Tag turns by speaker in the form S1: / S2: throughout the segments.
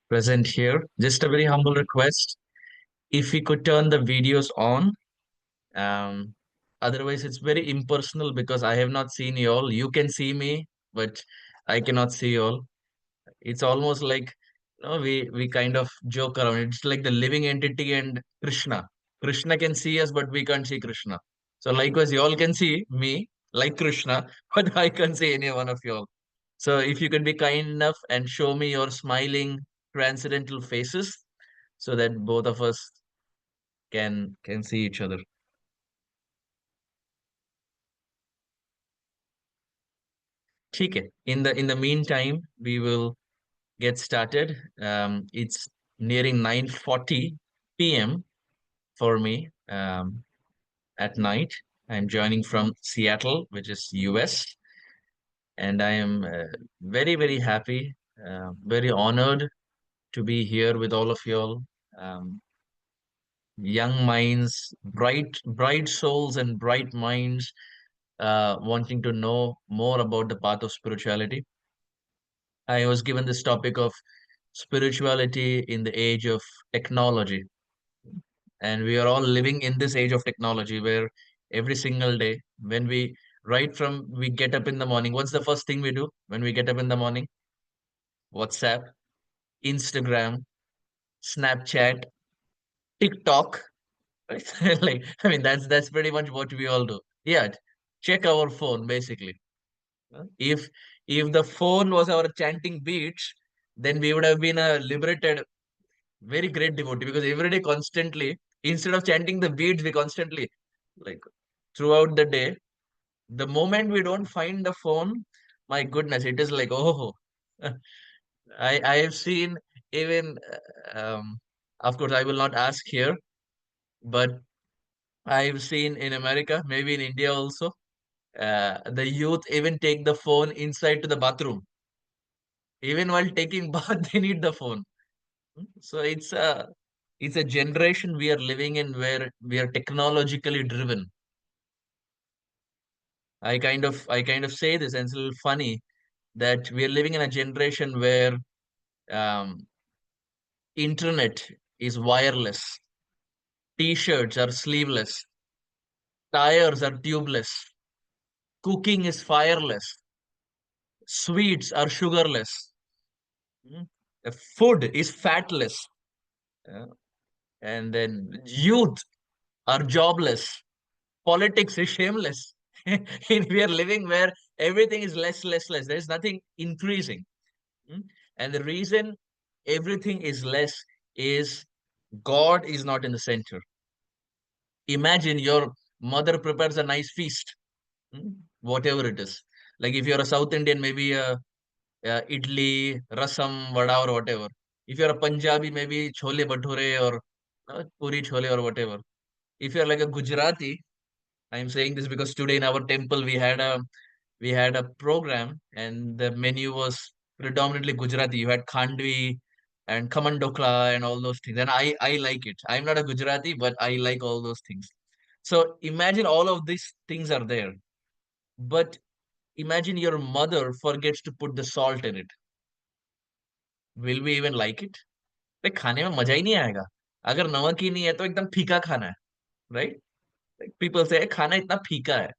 S1: Present here. Just a very humble request. If we could turn the videos on, um, otherwise it's very impersonal because I have not seen you all. You can see me, but I cannot see you all. It's almost like we kind of joke around. It's like the living entity and Krishna. Krishna can see us, but we can't see Krishna. So likewise, you all can see me like Krishna, but I can't see any one of you all. So if you could be kind enough and show me your smiling transcendental faces so that both of us can see each other. Okay. In the meantime, we will get started. It's nearing 9:40 p.m. for me at night. I'm joining from Seattle, which is US, and I am very, very happy, very honored to be here with all of y'all. Um, Young minds, bright souls, and bright minds wanting to know more about the path of spirituality. I was given this topic of spirituality in the age of technology, and we are all living in this age of technology where every single day, when we right from we get up in the morning, what's the first thing we do when we get up in the morning? WhatsApp, Instagram, Snapchat, TikTok. Right? Like, I mean, that's pretty much what we all do. Yeah, check our phone basically. If the phone was our chanting beats, then we would have been a liberated, very great devotee because every day constantly, instead of chanting the beats, we constantly like throughout the day. The moment we don't find the phone, my goodness, it is like oh, I have seen even of course I will not ask here, but I've seen in America, maybe in India also, the youth even take the phone inside to the bathroom. Even while taking bath, they need the phone. So it's a generation we are living in where we are technologically driven. I kind of say this, and it's a little funny that we are living in a generation where um, internet is wireless, t-shirts are sleeveless, tires are tubeless, cooking is fireless, sweets are sugarless, mm, food is fatless, uh, and then youth are jobless, politics is shameless. We are living where everything is less, less, less. There's nothing increasing. Mm. And the reason everything is less is God is not in the center. Imagine your mother prepares a nice feast, whatever it is. Like if you're a South Indian, maybe idli, rasam, vada, or whatever. If you're a Punjabi, maybe chole bhature or puri chole or whatever. If you're like a Gujarati, I'm saying this because today in our temple we had a program and the menu was predominantly Gujarati. You had khandvi and khaman dokla and all those things. And I like it. I'm not a Gujarati, but I like all those things. So imagine all of these things are there. But imagine your mother forgets to put the salt in it. Will we even like it? like खाने में मजा ही नहीं आएगा. अगर नमक ही नहीं है तो एकदम फीका खाना है, right? Like people say खाना इतना फीका है.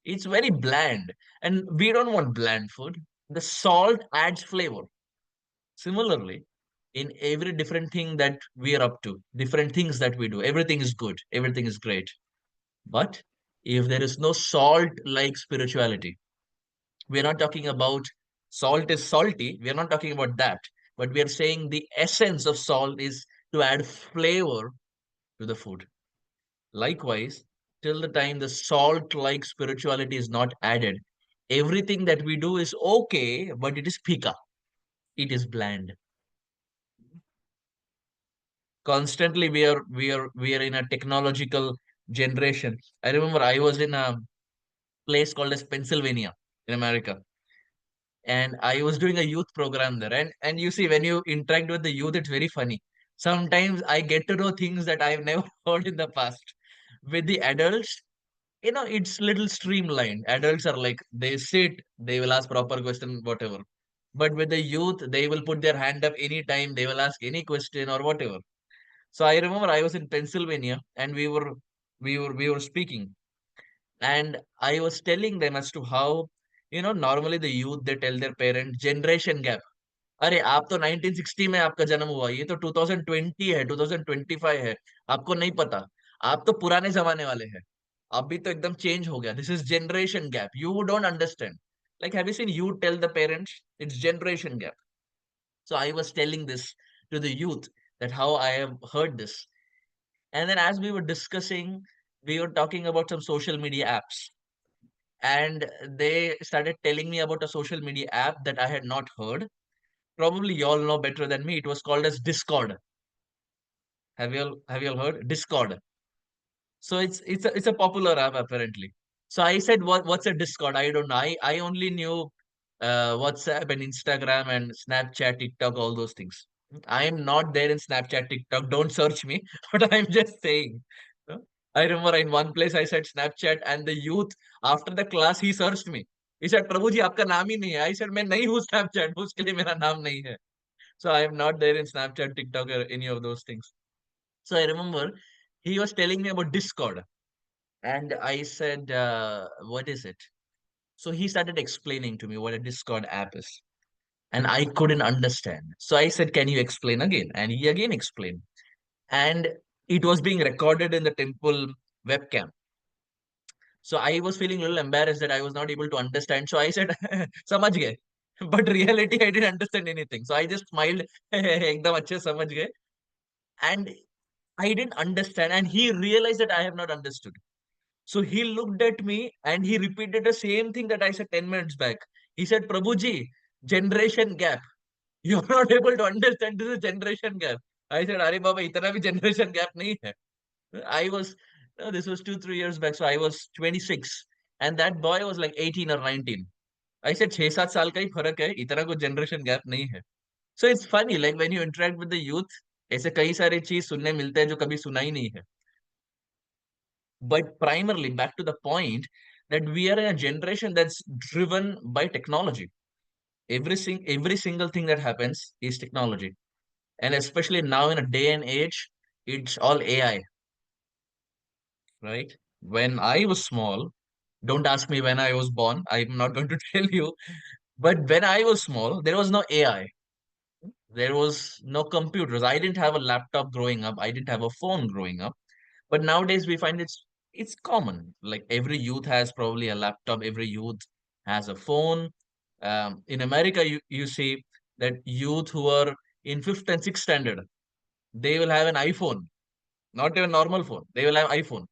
S1: It's very bland and we don't want bland food. The salt adds flavor. Similarly, in every different thing that we are up to, different things that we do, everything is good, everything is great. But if there is no salt like spirituality, we're not talking about salt is salty, we're not talking about that, but we are saying the essence of salt is to add flavor to the food. Likewise, till the time the salt like spirituality is not added, everything that we do is okay, but it is pika. It is bland. Constantly we are in a technological generation. I remember I was in a place called as Pennsylvania in America, and I was doing a youth program there. And you see, when you interact with the youth, it's very funny. Sometimes I get to know things that I've never heard in the past. With the adults, it's little streamlined. Adults are like they sit, they will ask proper question, whatever. But with the youth, they will put their hand up anytime, they will ask any question or whatever. So I remember I was in Pennsylvania and we were speaking, and I was telling them as to how, normally the youth they tell their parents generation gap. अरे आप तो 1960 में आपका जन्म हुआ, ये तो 2020 है, 2025 है, आपको नहीं पता, आप तो पुराने जमाने वाले हैं, अभी तो एकदम चेंज हो गया, this is generation gap, you don't understand. Like, have you seen you tell the parents it's generation gap? So I was telling this to the youth, that how I have heard this. And then as we were discussing, we were talking about some social media apps, and they started telling me about a social media app that I had not heard. Probably you all know better than me. It was called as Discord. Have you all heard Discord? So it's a popular app apparently. So I said, what's a Discord? I don't know. I only knew WhatsApp and Instagram and Snapchat, TikTok, all those things. I am not there in Snapchat, TikTok. Don't search me. But I'm just saying. uh, I remember in one place I said Snapchat, and the youth after the class he searched me. He said, "प्रभु जी आपका नाम ही नहीं है." I said, "मैं नहीं हूँ Snapchat. उसके लिए मेरा नाम नहीं है." So I am not there in Snapchat, TikTok, or any of those things. So I remember he was telling me about Discord, and I said, "What is it?" So he started explaining to me what a Discord app is, and I couldn't understand. So I said, "Can you explain again?" And he again explained, and it was being recorded in the temple webcam. So I was feeling a little embarrassed that I was not able to understand. So I said, "समझ गए." But reality, I didn't understand anything. So I just smiled, एकदम अच्छे समझ गए. And I didn't understand, and he realized that I have not understood. So he looked at me and he repeated the same thing that I said 10 minutes back. He said, "Prabhuji, generation gap. You're not able to understand, this is generation gap." I said, "Are Baba, itana bhi generation gap nahi hai." I was, no, this was 2, 3 years back. So I was 26 and that boy was like 18 or 19. I said, 6, 7 साल का ही फर्क है, इतना कुछ generation gap नहीं है. So it's funny, like when you interact with the youth, ऐसे कई सारे चीज सुनने मिलते हैं जो कभी सुना ही नहीं है. But primarily, back to the point, that we are in a generation that's driven by technology. Every single thing that happens is technology. And especially now in a day and age, it's all AI, right? When I was small, don't ask me when I was born. I'm not going to tell you. But when I was small, there was no AI. There was no computers. I didn't have a laptop growing up. I didn't have a phone growing up. But nowadays we find it's common. Like every youth has probably a laptop. Every youth has a phone. In America, you see that youth who are in fifth and sixth standard, they will have an iPhone, not even normal phone. They will have iPhone.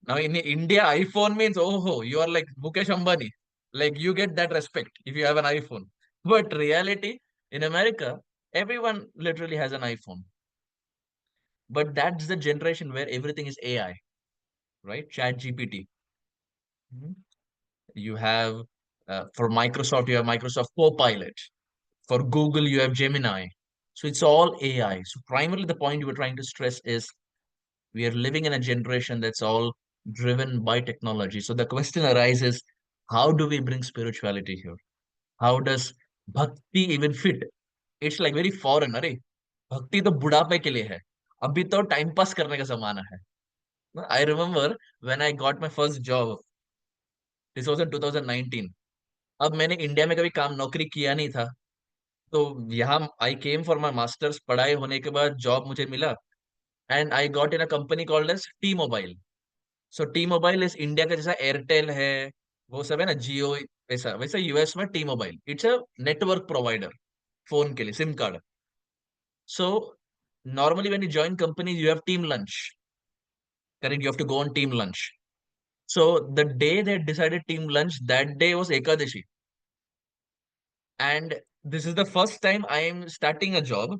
S1: Now in India, iPhone means, oh, you are like Mukesh Ambani. Like you get that respect if you have an iPhone. But reality in America, everyone literally has an iPhone. But that's the generation where everything is AI, right? Chat GPT. Mhm. You have for Microsoft, you have Microsoft Copilot. For Google, you have Gemini. So it's all AI. So primarily the point you were trying to stress is we are living in a generation that's all driven by technology. So the question arises, how do we bring spirituality here? How does bhakti even fit? It's like very foreign. अरे भक्ति तो बुढ़ापे के लिए है, अभी तो time pass करने का जमाना है. I remember when I got my first job, this was in 2019. अब मैंने इंडिया में कभी काम नौकरी किया नहीं था, तो यहाँ आई केम फॉर माई मास्टर्स. पढ़ाई होने के बाद जॉब मुझे मिला, and I got in a company called as T Mobile. So T Mobile is India का जैसा एयरटेल है, वो सब है ना, जियो, वैसा वैसा यूएस में T mobile, it's a network provider phone के लिए, SIM card. So normally when you join companies you have team lunch, correct? You have to go on team lunch. So the day they decided team lunch, that day was ekadashi. And this is the first time I am starting a job.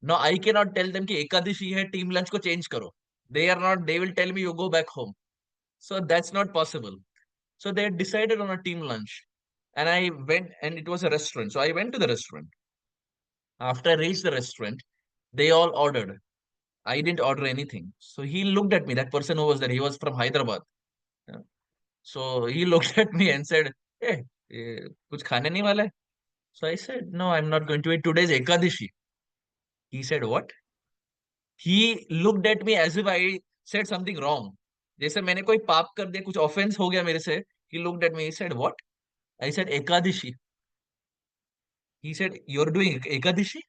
S1: Now I cannot tell them कि एकादशी है, team lunch को change करो. They are not. They will tell me you go back home. So that's not possible. So they decided on a team lunch, and I went, and it was a restaurant. So I went to the restaurant. After I reached the restaurant, they all ordered. I didn't order anything. So he looked at me. That person who was there, he was from Hyderabad. Yeah. So he looked at me and said, "Hey, कुछ खाने नहीं वाला है?" So I said, no, I'm not going to eat. Today's Ekadashi. He said, what? He looked at me as if I said something wrong. जैसे मैंने कोई पाप कर दिया, कुछ ऑफेंस हो गया मेरे से. He looked at me. He said, what? I said, Ekadashi. He said, you're doing Ekadashi?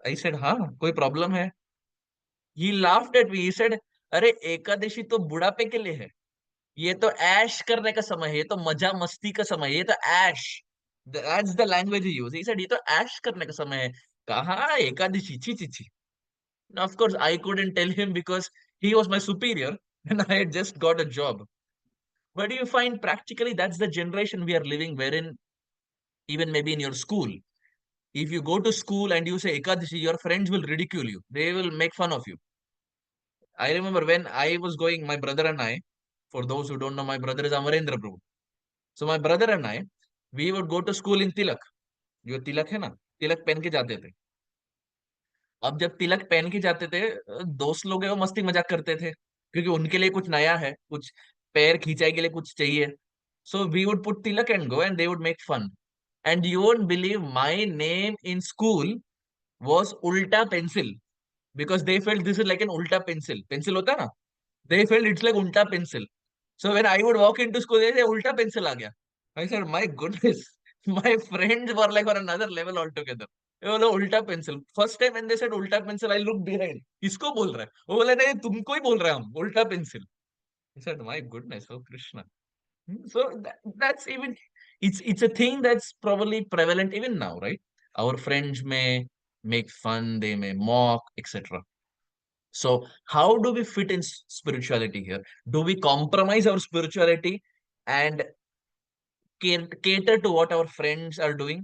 S1: I said, हाँ, कोई प्रॉब्लम है? He laughed at me. He said, अरे एकादशी तो बुढ़ापे के लिए है. ये तो ऐश करने का समय है, ये तो मजा मस्ती का समय है, ये तो ऐश. That's the language he used. He said, ये तो ऐश करने का समय है. कहाँ एकादशी? छी छी छी. Of course, I couldn't tell him because he was my superior and I had just got a job. But do you find practically that's the generation we are living, wherein even maybe in your school, if you go to school and you say Ekadashi, your friends will ridicule you. They will make fun of you. I remember when I was going, my brother and I, for those who don't know, my brother is Amarendra Prabhu. So my brother and I, we would go to school in Tilak. जो तिलक है ना, तिलक पहन के जाते थे. अब जब तिलक पहन के जाते थे, दोस्त लोग हैं वो मस्ती मजाक करते थे क्योंकि उनके लिए कुछ नया है, कुछ पैर खींचाई के लिए कुछ चाहिए. So we would put tilak and go and they would make fun. And you won't believe my name in school was उल्टा pencil because they felt this is like an ulta pencil. Pencil होता है ना? They felt it's like ulta pencil. So when I would walk into school, they say ulta pencil आ गया. I said, my goodness, my friends were like on another level altogether. ये बोला उल्टा pencil. First time when they said उल्टा pencil, I looked behind. किसको बोल रहा है? वो बोले नहीं तुमको ही बोल रहे हैं हम उल्टा pencil. I said, my goodness, oh Krishna. So that's even it's a thing that's probably prevalent even now, right? Our friends may make fun, they may mock, etc. So, how do we fit in spirituality here? Do we compromise our spirituality and cater to what our friends are doing?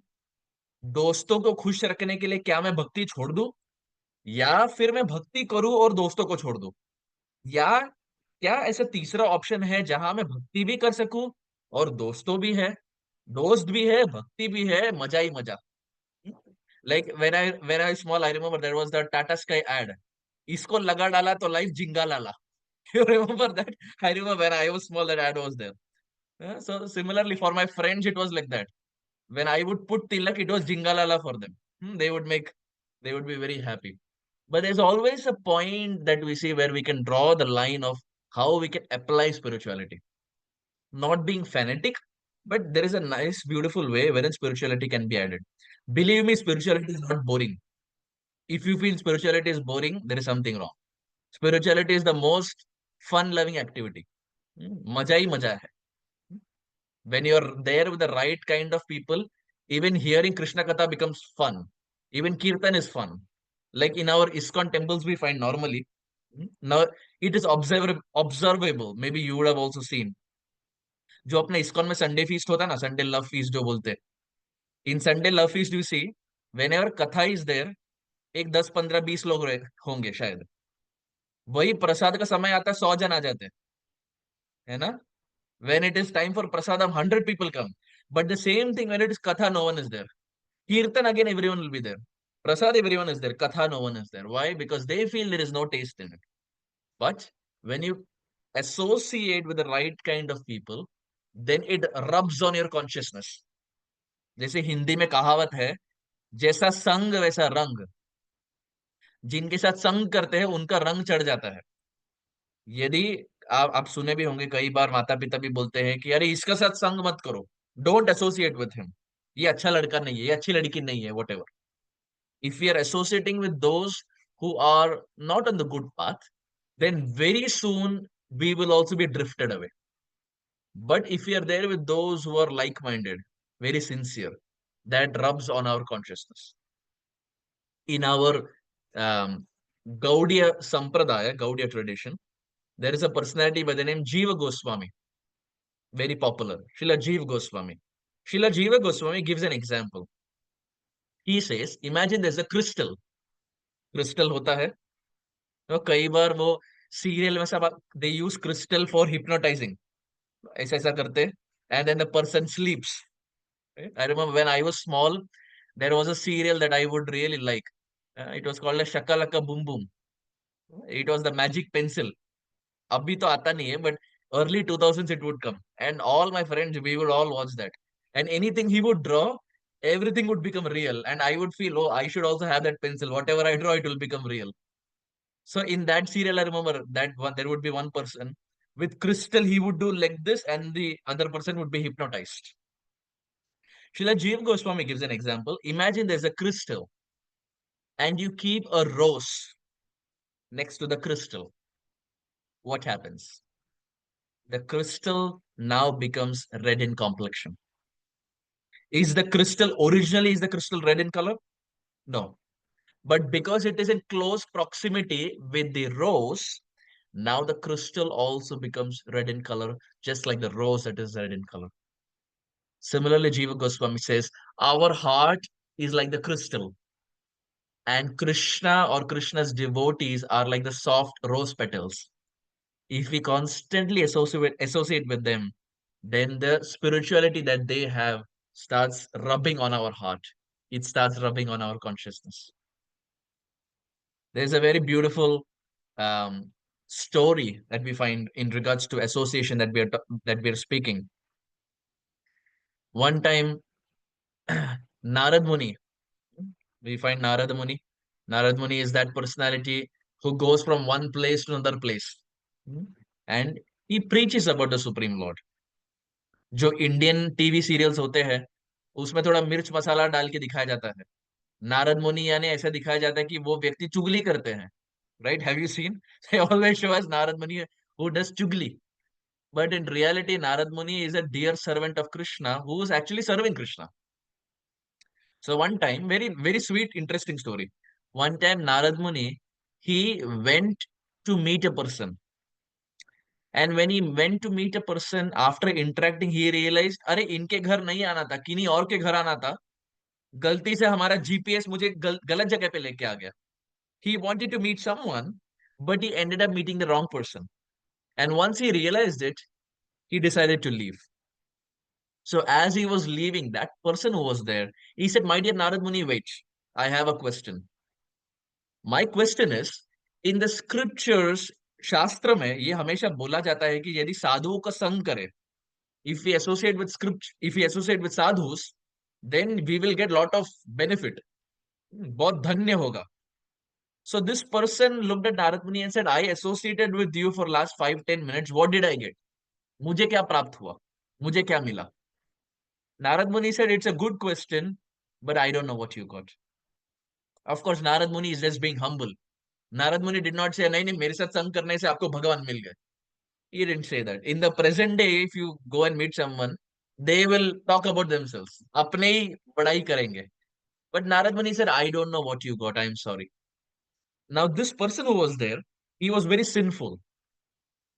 S1: दोस्तों को खुश रखने के लिए क्या मैं भक्ति छोड़ दूं, या फिर मैं भक्ति करूं और दोस्तों को छोड़ दूं, या क्या ऐसा तीसरा ऑप्शन है जहां मैं भक्ति भी कर सकूं और दोस्तों भी है, दोस्त भी है, भक्ति भी है, मजा ही मजा. Like when I small, I remember there was the Tata Sky ad. इसको लगा डाला तो लाइफ जिंगा लाला. You remember that? I remember when I was small, that ad was there. So similarly, for my friends, it was like that. When I would put tilak, it was jingalala for them. They would be very happy. But there's always a point that we see where we can draw the line of how we can apply spirituality. Not being fanatic, but there is a nice, beautiful way wherein spirituality can be added. Believe me, spirituality is not boring. If you feel spirituality is boring, there is something wrong. Spirituality is the most fun-loving activity. मजा ही मजा है. When you're there with the right kind of people, even hearing Krishna Katha becomes fun. Even Kirtan is fun. Like in our ISKCON temples, we find normally. Now, it is observable. Maybe you would have also seen. जो अपने ISKCON में Sunday feast होता है ना, Sunday love feast जो बोलते हैं. In Sunday love feast you see, whenever katha is there, एक 10 15 20 लोग होंगे शायद. वही प्रसाद का समय आता है, 100 जन आ जाते हैं, है ना? When it is time for prasadam, 100 people come. But the same thing when it is katha, no one is there. Kirtan, again, everyone will be there. Prasad, everyone is there. Katha, no one is there. Why? Because they feel there is no taste in it. But when you associate with the right kind of people, then it rubs on your consciousness. जैसे हिंदी में कहावत है, जैसा संग वैसा रंग. जिनके साथ संग करते हैं उनका रंग चढ़ जाता है. यदि आप सुने भी होंगे, कई बार माता पिता भी बोलते हैं कि अरे इसका साथ संग मत करो, डोंट एसोसिएट विथ हिम, ये अच्छा लड़का नहीं है, ये अच्छी लड़की नहीं है, whatever. If you are associating with those who are not on the good path, then very soon we will also be drifted away. But if we are there with those who are like-minded, very sincere, that rubs on our consciousness. In our Gaudiya Sampradaya, Gaudiya tradition, there is a personality by the name Jiva Goswami, very popular. Srila Jiva Goswami. Srila Jiva Goswami gives an example. He says, imagine there's a crystal. Crystal होता है, तो कई बार वो serial में सब they use crystal for hypnotizing. ऐसा ऐसा करते हैं, and then the person sleeps. I remember when I was small, there was a serial that I would really like. It was called a Shakalaka Boom Boom. It was the magic pencil. अभी तो आता नहीं है, but early 2000s it would come, and all my friends, we would all watch that. And anything he would draw, everything would become real. And I would feel, oh, I should also have that pencil. Whatever I draw, it will become real. So in that serial, I remember that one, there would be one person with crystal, he would do like this, and the other person would be hypnotized. Srila Jeev Goswami gives an example. Imagine there's a crystal and you keep a rose next to the crystal. What happens? The crystal now becomes red in complexion. Is the crystal originally, is the crystal red in color? No. But because it is in close proximity with the rose, now the crystal also becomes red in color, just like the rose that is red in color. Similarly, Jiva Goswami says, our heart is like the crystal, and Krishna or Krishna's devotees are like the soft rose petals. If we constantly associate with them, then the spirituality that they have starts rubbing on our heart. It starts rubbing on our consciousness. There's a very beautiful um, story that we find in regards to association that we are speaking. One time, Narad Muni, we find Narad Muni. Narad Muni is that personality who goes from one place to another place, hmm, and he preaches about the Supreme Lord. जो Indian TV serials होते हैं उसमें थोड़ा मिर्च मसाला डाल के दिखाया जाता है, नारद मुनि यानी ऐसा दिखाया जाता है कि वो व्यक्ति चुगली करते हैं. Right? Have you seen? They always show us Narad Muni who does chugli. But in reality, Narad Muni is a dear servant of Krishna who is actually serving Krishna. So one time, very, very sweet, interesting story. One time, Narad Muni, he went to meet a person. And when he went to meet a person, after interacting, he realized, अरे इनके घर नहीं आना था, किन्हीं और के घर आना था. गलती से हमारा जीपीएस मुझे गलत जगह पे लेके आ गया. He wanted to meet someone, but he ended up meeting the wrong person. And once he realized it, he decided to leave. So as he was leaving, that person who was there, he said, my dear Narad Muni, wait, I have a question. My question is, in the scriptures, शास्त्र में ये हमेशा बोला जाता है कि यदि साधुओं का संग करें, if we associate with script, if we associate with sadhus, then we will get lot of benefit. बहुत धन्य होगा. So this person looked at Narad Muni and said, I associated with you for last 5-10 minutes. What did I get? मुझे क्या प्राप्त हुआ? मुझे क्या मिला? Narad Muni said, it's a good question, but I don't know what you got. Of course, Narad Muni is just being humble. Narad Muni did not say, नहीं नहीं मेरे साथ संग करने से आपको भगवान मिल गए. He didn't say that. In the present day, if you go and meet someone, they will talk about themselves. अपने ही बड़ाई करेंगे. But Narad Muni said, I don't know what you got. I'm sorry. Now, this person who was there, he was very sinful.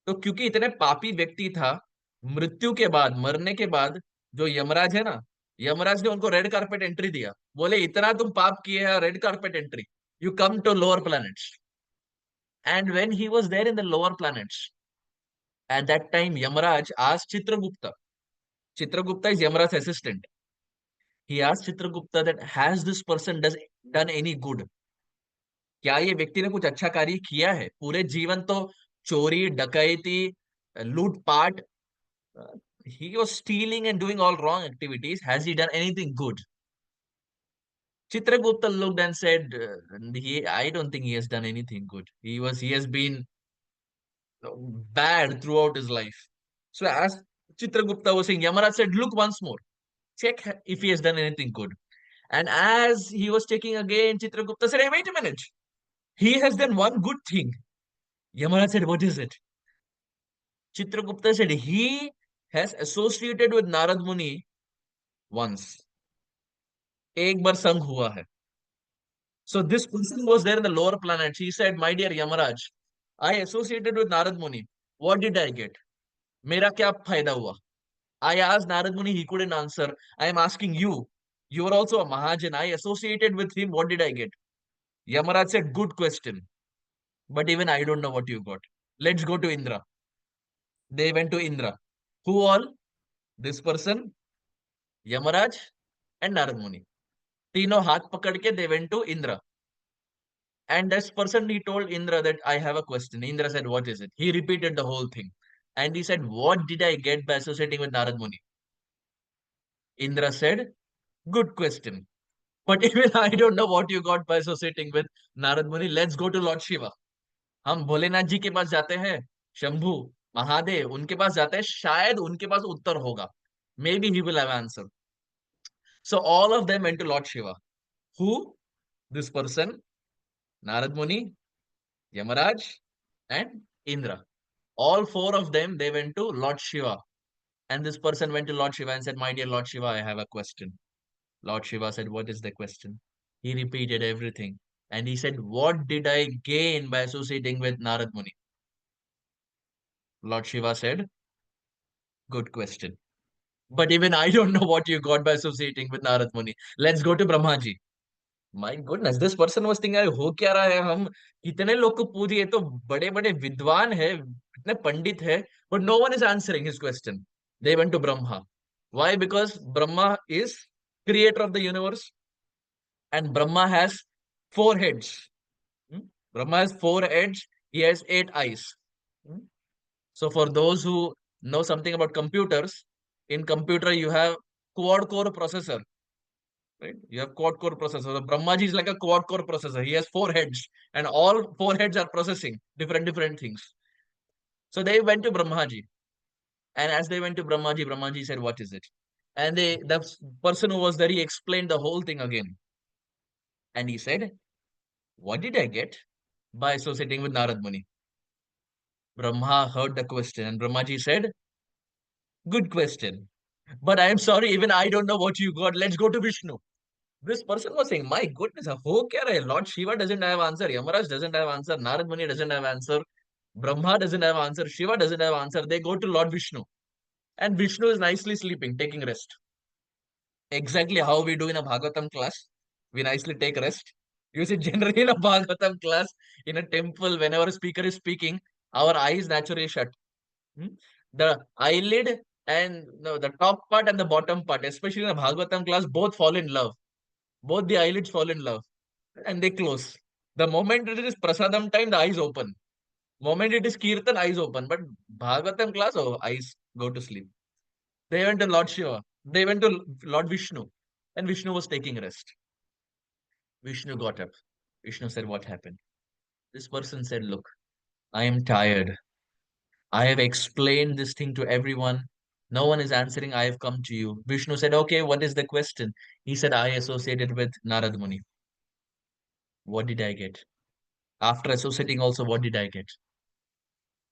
S1: तो क्योंकि इतने पापी व्यक्ति था, मृत्यु के बाद, मरने के बाद, जो यमराज है ना, यमराज ने उनको रेड कार्पेट एंट्री दिया. बोले इतना तुम पाप किए हैं, red carpet entry, you come to lower planets. And when he was there in the lower planets, at that time Yamaraj asked Chitragupta. Chitragupta is Yamaraj's assistant. He asked Chitragupta that has this person done any good? क्या ये व्यक्ति ने कुछ अच्छा कार्य किया है? पूरे जीवन तो चोरी, डकैती, लूटपाट, he was stealing and doing all wrong activities. Has he done anything good? Chitragupta looked and said, I don't think he has done anything good. He has been bad throughout his life. So as Chitragupta was saying, Yamaraj said, look once more, check if he has done anything good. And as he was checking again, Chitragupta said, hey, wait a minute. He has done one good thing. Yamaraj said, what is it? Chitragupta said, he has associated with Narad Muni once. एक बार संग हुआ है. So this person was there in the lower planets. He said, my dear Yamaraj, I associated with Narad Muni. What did I get? मेरा क्या फायदा हुआ? I asked Narad Muni, he couldn't answer. I am asking you. You are also a Mahajan. I associated with him. What did I get? Yamaraj said, good question. But even I don't know what you got. Let's go to Indra. They went to Indra. Who all? This person, Yamaraj, and Narad Muni. तीनों हाथ पकड़ के they went to Indra. And this person, he told Indra that I have a question. Indra said, what is it? He repeated the whole thing. And he said, what did I get by associating with Narad Muni? Indra said, Good question. But even I don't know what you got by associating with Narad Muni. Let's go to Lord Shiva. हम भोलेनाथ जी के पास जाते हैं, शंभू, महादेव, उनके पास जाते हैं, शायद उनके पास उत्तर होगा. Maybe he will have answer. So all of them went to Lord Shiva. Who? This person, Narad Muni, Yamaraj, and Indra. All four of them, they went to Lord Shiva. And this person went to Lord Shiva and said, my dear Lord Shiva, I have a question. Lord Shiva said, what is the question? He repeated everything. And he said, what did I gain by associating with Narad Muni? Lord Shiva said, good question. But even I don't know what you got by associating with Narad Muni. Let's go to Brahma ji. My goodness, this person was thinking, हो क्या रहा है, हम कितने लोग को पूछ, ये तो बड़े बड़े विद्वान है, इतने पंडित है, but no one is answering his question. They went to Brahma. Why? Because Brahma is creator of the universe, and Brahma has four heads. Hmm? Brahma has four heads. He has eight eyes. Hmm? So for those who know something about computers, in computer you have quad core processor. Right? You have quad core processor. The Brahmaji is like a quad core processor. He has four heads, and all four heads are processing different things. So they went to Brahmaji, and as they went to Brahmaji, Brahmaji said, "What is it?" And the person who was there, he explained the whole thing again, and he said, "What did I get by associating with Narad Muni?" Brahma heard the question, and Brahmaji said, "Good question, but I am sorry, even I don't know what you got. Let's go to Vishnu." This person was saying, my goodness, हो क्या रहा है? Lord Shiva doesn't have answer, Yamaraj doesn't have answer, Narad Muni doesn't have answer, Brahma doesn't have answer, Shiva doesn't have answer. They go to Lord Vishnu, and Vishnu is nicely sleeping, taking rest. Exactly how we do in a Bhagavatam class. We nicely take rest. You see, generally in a Bhagavatam class, in a temple, whenever a speaker is speaking, our eyes naturally shut. Hmm? The eyelid and no, the top part and the bottom part, especially in a Bhagavatam class, both fall in love. Both the eyelids fall in love and they close. The moment it is prasadam time, the eyes open. Moment it is kirtan, eyes open. But Bhagavatam class, oh, eyes go to sleep. They went to Lord Shiva. They went to Lord Vishnu. And Vishnu was taking rest. Vishnu got up. Vishnu said, what happened? This person said, look, I am tired. I have explained this thing to everyone. No one is answering. I have come to you. Vishnu said, okay, what is the question? He said, I associated with Narad Muni. What did I get? After associating also, what did I get?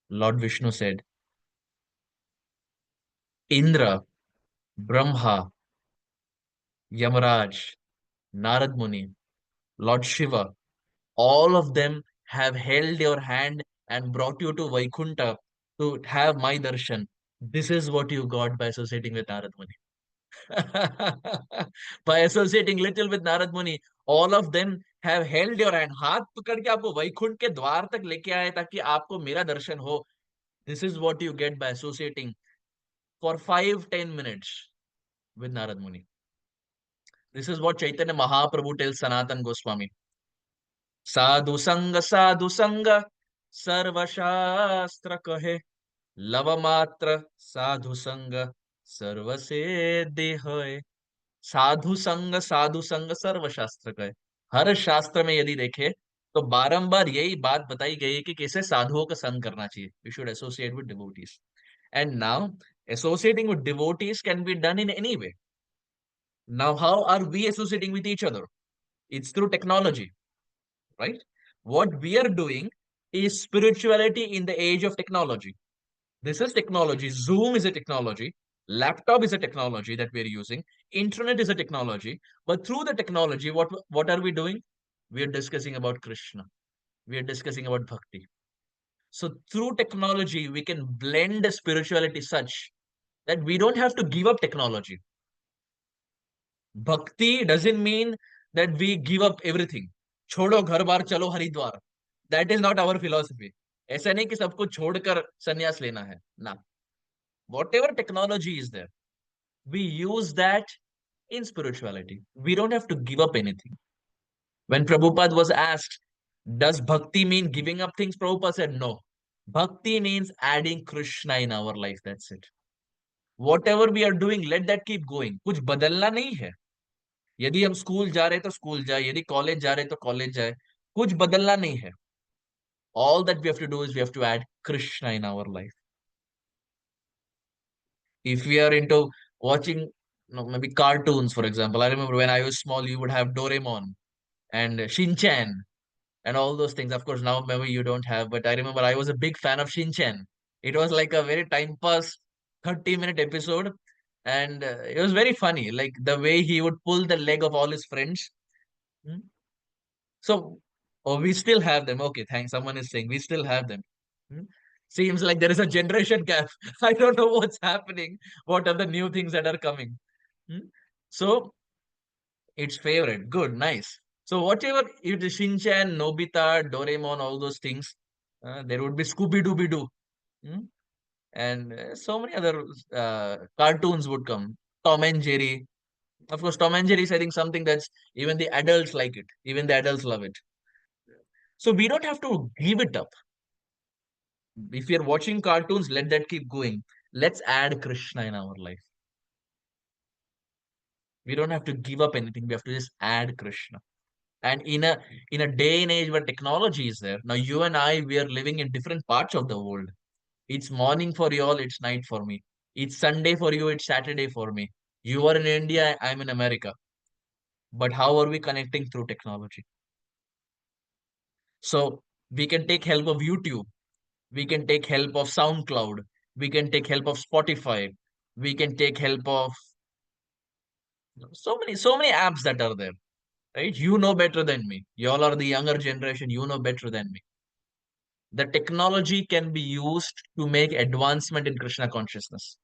S1: Lord Vishnu said, Indra, Brahma, Yamaraj, Narad Muni, Lord Shiva, all of them have held your hand and brought you to Vaikunta to have my darshan. This is what you got by associating with Narad Muni. By associating little with Narad Muni, all of them have held your hand. हाथ पकड़ के आपको वैकुंठ के द्वार तक लेके आए ताकि आपको मेरा दर्शन हो. This is what you get by associating for 5-10 minutes with Narad Muni. This is what Chaitanya Mahaprabhu tells Sanatan Goswami. साधु संग सर्वशास्त्र कहे लव मात्र साधु संग सर्व से देह. साधु संग सर्वशास्त्र कहे. हर शास्त्र में यदि देखे तो बारंबार यही बात बताई गई है कि कैसे साधुओं का संग करना चाहिए. You should associate with devotees. And now associating with devotees can be done in any way. Now, how are we associating with each other? It's through technology, right? What we are doing is spirituality in the age of technology. This is technology. Zoom is a technology. Laptop is a technology that we're using. Internet is a technology. But through the technology, what are we doing? We are discussing about Krishna. We are discussing about bhakti. So through technology, we can blend spirituality such that we don't have to give up technology. Bhakti doesn't mean that we give up everything. छोड़ो घर बार चलो Haridwar. That is not our philosophy. ऐसा नहीं कि सब कुछ छोड़कर संन्यास लेना है ना. Whatever technology is there, we use that in spirituality. We don't have to give up anything. When Prabhupada was asked, does bhakti mean giving up things? Prabhupada said no. Bhakti means adding Krishna in our life. That's it. Whatever we are doing, let that keep going. कुछ बदलना नहीं है. यदि हम school जा रहे हैं तो स्कूल जाए, यदि कॉलेज जा रहे हैं तो कॉलेज जाए, कुछ बदलना नहीं है. All that we have to do is we have to add Krishna in our life. If we are into watching, maybe cartoons, for example, I remember when I was small, you would have Doraemon and Shin-chan and all those things. Of course, now maybe you don't have, but I remember I was a big fan of Shin-chan. It was like a very time pass 30-minute episode, and it was very funny, like the way he would pull the leg of all his friends. Hmm? So, oh, we still have them. Okay, thanks. Someone is saying we still have them. Hmm? Seems like there is a generation gap. I don't know what's happening. What are the new things that are coming? Hmm? So, it's favorite. Good, nice. So, whatever it is, Shinchan, Nobita, Doraemon, all those things, there would be Scooby Dooby Doo. Hmm? And so many other cartoons would come. Tom and Jerry. Of course, Tom and Jerry is, I think, something that's even the adults like it. Even the adults love it. So we don't have to give it up. If you're watching cartoons, let that keep going. Let's add Krishna in our life. We don't have to give up anything. We have to just add Krishna. And in a day and age where technology is there, now you and I, we are living in different parts of the world. It's morning for you all, it's night for me. It's Sunday for you, it's Saturday for me. You are in India, I'm in America. But how are we connecting through technology? So we can take help of YouTube. We can take help of SoundCloud. We can take help of Spotify. We can take help of so many apps that are there, right? You know better than me. You all are the younger generation. You know better than me. The technology can be used to make advancement in Krishna consciousness.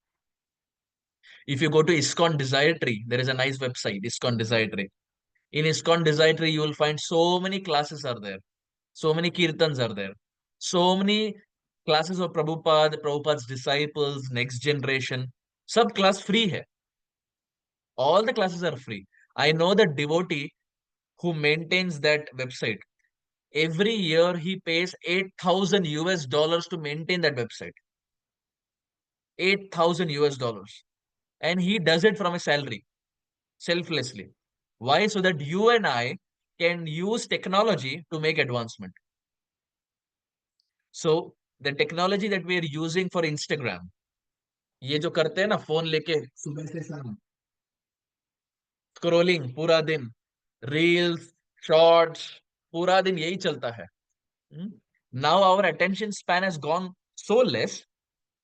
S1: If you go to ISKCON Desire Tree, there is a nice website, ISKCON Desire Tree. In ISKCON Desire Tree, you will find so many classes are there. So many kirtans are there. So many classes of Prabhupada, Prabhupada's disciples, next generation. Sub class free hai. All the classes are free. I know the devotee who maintains that website. Every year he pays 8,000 US dollars to maintain that website. 8,000 US dollars. And he does it from a salary, selflessly. Why? So that you and I can use technology to make advancement. So the technology that we are using for Instagram, ये जो करते हैं ना phone लेके सुबह से शाम scrolling पूरा दिन, रील्स, शॉर्ट्स, पूरा दिन यही चलता है. Now our attention span has gone so less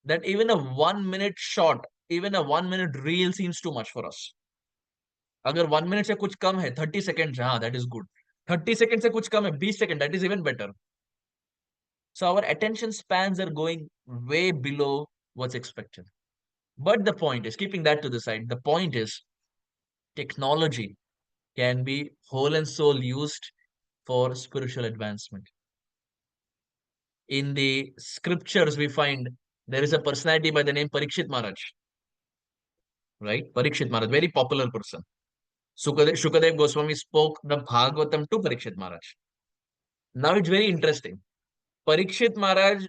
S1: that even a 1 minute short, even a 1 minute reel seems too much for us. अगर 1 minute से कुछ कम है, 30 seconds, हाँ, that is good. 30 seconds से कुछ कम है, 20 seconds, that is even better. So our attention spans are going way below what's expected. But the point is, keeping that to the side, the point is technology can be whole and soul used for spiritual advancement. In the scriptures, we find there is a personality by the name Parikshit Maharaj, right? Parikshit Maharaj, very popular person. Shukadev Goswami spoke the Bhagavatam to Parikshit Maharaj. Now it's very interesting. Parikshit Maharaj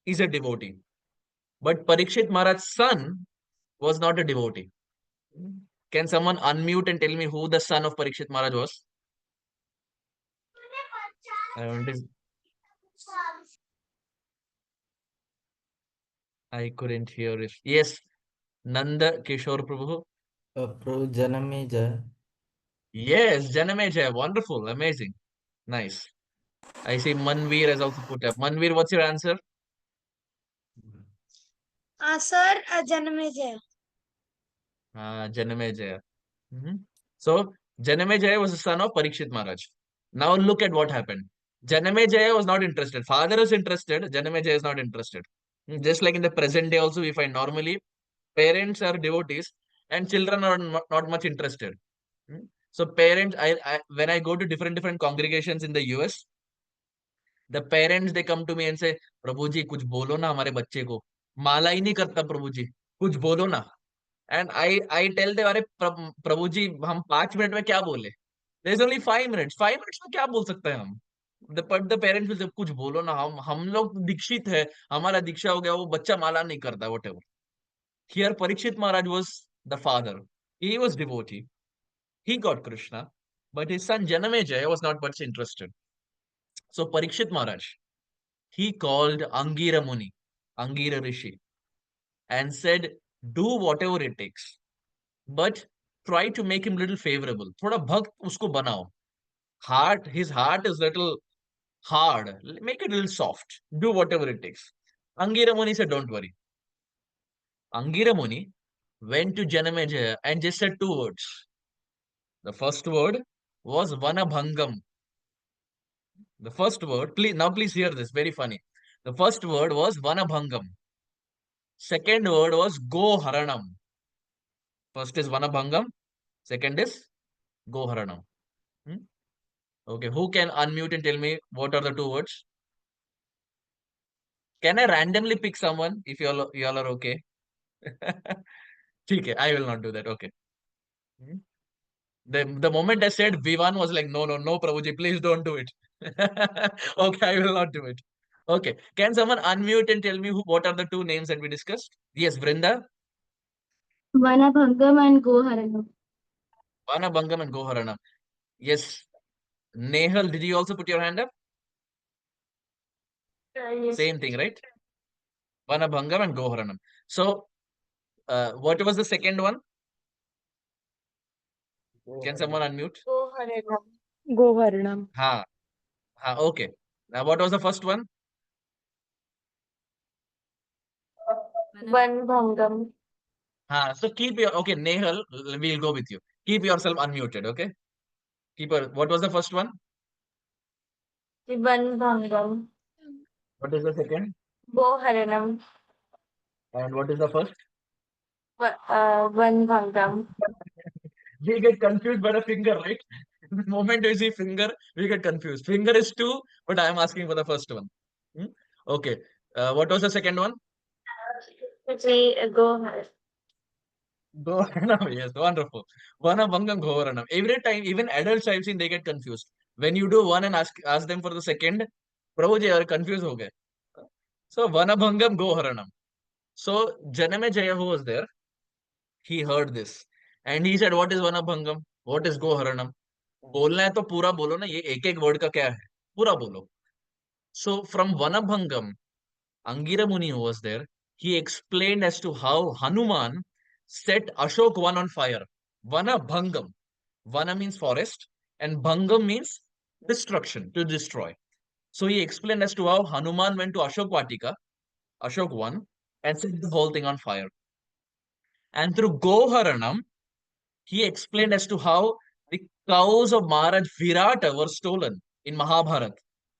S1: is a devotee, but Parikshit Maharaj's son was not a devotee. Can someone unmute and tell me who the son of Parikshit Maharaj was? I want to, I couldn't hear it. Yes, Nanda Kishore Prabhu.
S2: Prabhu Janameja.
S1: Yes, Janamejaya. Wonderful, amazing, nice. I see Manveer has also put up. Manveer, what's your answer?
S3: Sir, Janamejaya.
S1: Janamejaya. So Janamejaya was the son of Parikshit Maharaj. Now look at what happened. Janamejaya was not interested. Father was interested. Janamejaya is not interested. Just like in the present day, also we find normally parents are devotees and children are not much interested. So parents, I when I go to different congregations in the US, the parents they come to me and say, प्रभु जी कुछ बोलो ना हमारे बच्चे को, माला ही नहीं करता प्रभु जी, कुछ बोलो ना. And I tell them, अरे प्रभु जी हम 5 मिनट में क्या बोले? There is only 5 minutes. 5 minutes में क्या बोल सकते हैं हम? But the parents will say, कुछ बोलो ना, हम लोग दीक्षित है, हमारा दीक्षा हो गया, वो बच्चा माला नहीं करता, whatever. Here Parikshit Maharaj was the father. He was devotee. He got Krishna, but his son Janamejaya was not much interested. So Parikshit Maharaj, he called Angira Muni, Angira Rishi, and said, do whatever it takes, but try to make him little favorable. Thoda bhakt usko banao. His heart is little hard. Make it a little soft. Do whatever it takes. Angira Muni said, don't worry. Angira Muni went to Janamejaya and just said two words. The first word was Vanabhangam. The first word, please hear this, very funny. The first word was Vanabhangam. Second word was Go Haranam. First is Vanabhangam. Second is Go Haranam. Hmm? Okay, who can unmute and tell me what are the two words? Can I randomly pick someone if y'all are okay? Okay, I will not do that. Okay. Hmm? The moment I said Vivan was like, no, Prabhuji, please don't do it. Okay, I will not do it. Okay. Can someone unmute and tell me what are the two names that we discussed? Yes, Vrinda,
S3: Vanabhangam and Goharanam.
S1: Vanabhangam and Goharana. Yes. Nehal, did you also put your hand up?
S3: Yes.
S1: Same thing, right? Vanabhangam and Goharanam. So, what was the second one? Can someone unmute?
S3: Goharanam. Goharanam.
S1: Ha, okay. Now, what was the first one?
S3: Vanabhangam.
S1: So keep okay, Nehal, we'll go with you. Keep yourself unmuted, okay? What was the first one?
S3: Vanabhangam.
S1: What is the second?
S3: Goharanam.
S1: And what is the first?
S3: Vanabhangam.
S1: We get confused by the finger, right? The moment we see finger, we get confused. Finger is two, but I am asking for the first one. Hmm? Okay. What was the second one?
S3: Goharanam.
S1: Govaranam. Yes, wonderful. Vanabhangam Govaranam. Every time, even adults I've seen, they get confused. When you do one and ask them for the second, Prabhuji, are confused ho gaye. So Vanabhangam Goharanam. So Janamejaya, who was there, he heard this. And he said, what is Vanabhangam? What is Goharanam? बोलना है तो पूरा बोलो ना, ये एक एक word का क्या है, पूरा बोलो. So from Vanabhangam, Angira Muni was there. He explained as to how Hanuman set Ashok Van on fire. Vanabhangam. Vana means forest and Bhangam means destruction, to destroy. So he explained as to how Hanuman went to Ashok Vatika, Ashok Van, and set the whole thing on fire. And through Goharanam, he explained as to how the cows of Maharaj Virata were stolen in Mahabharata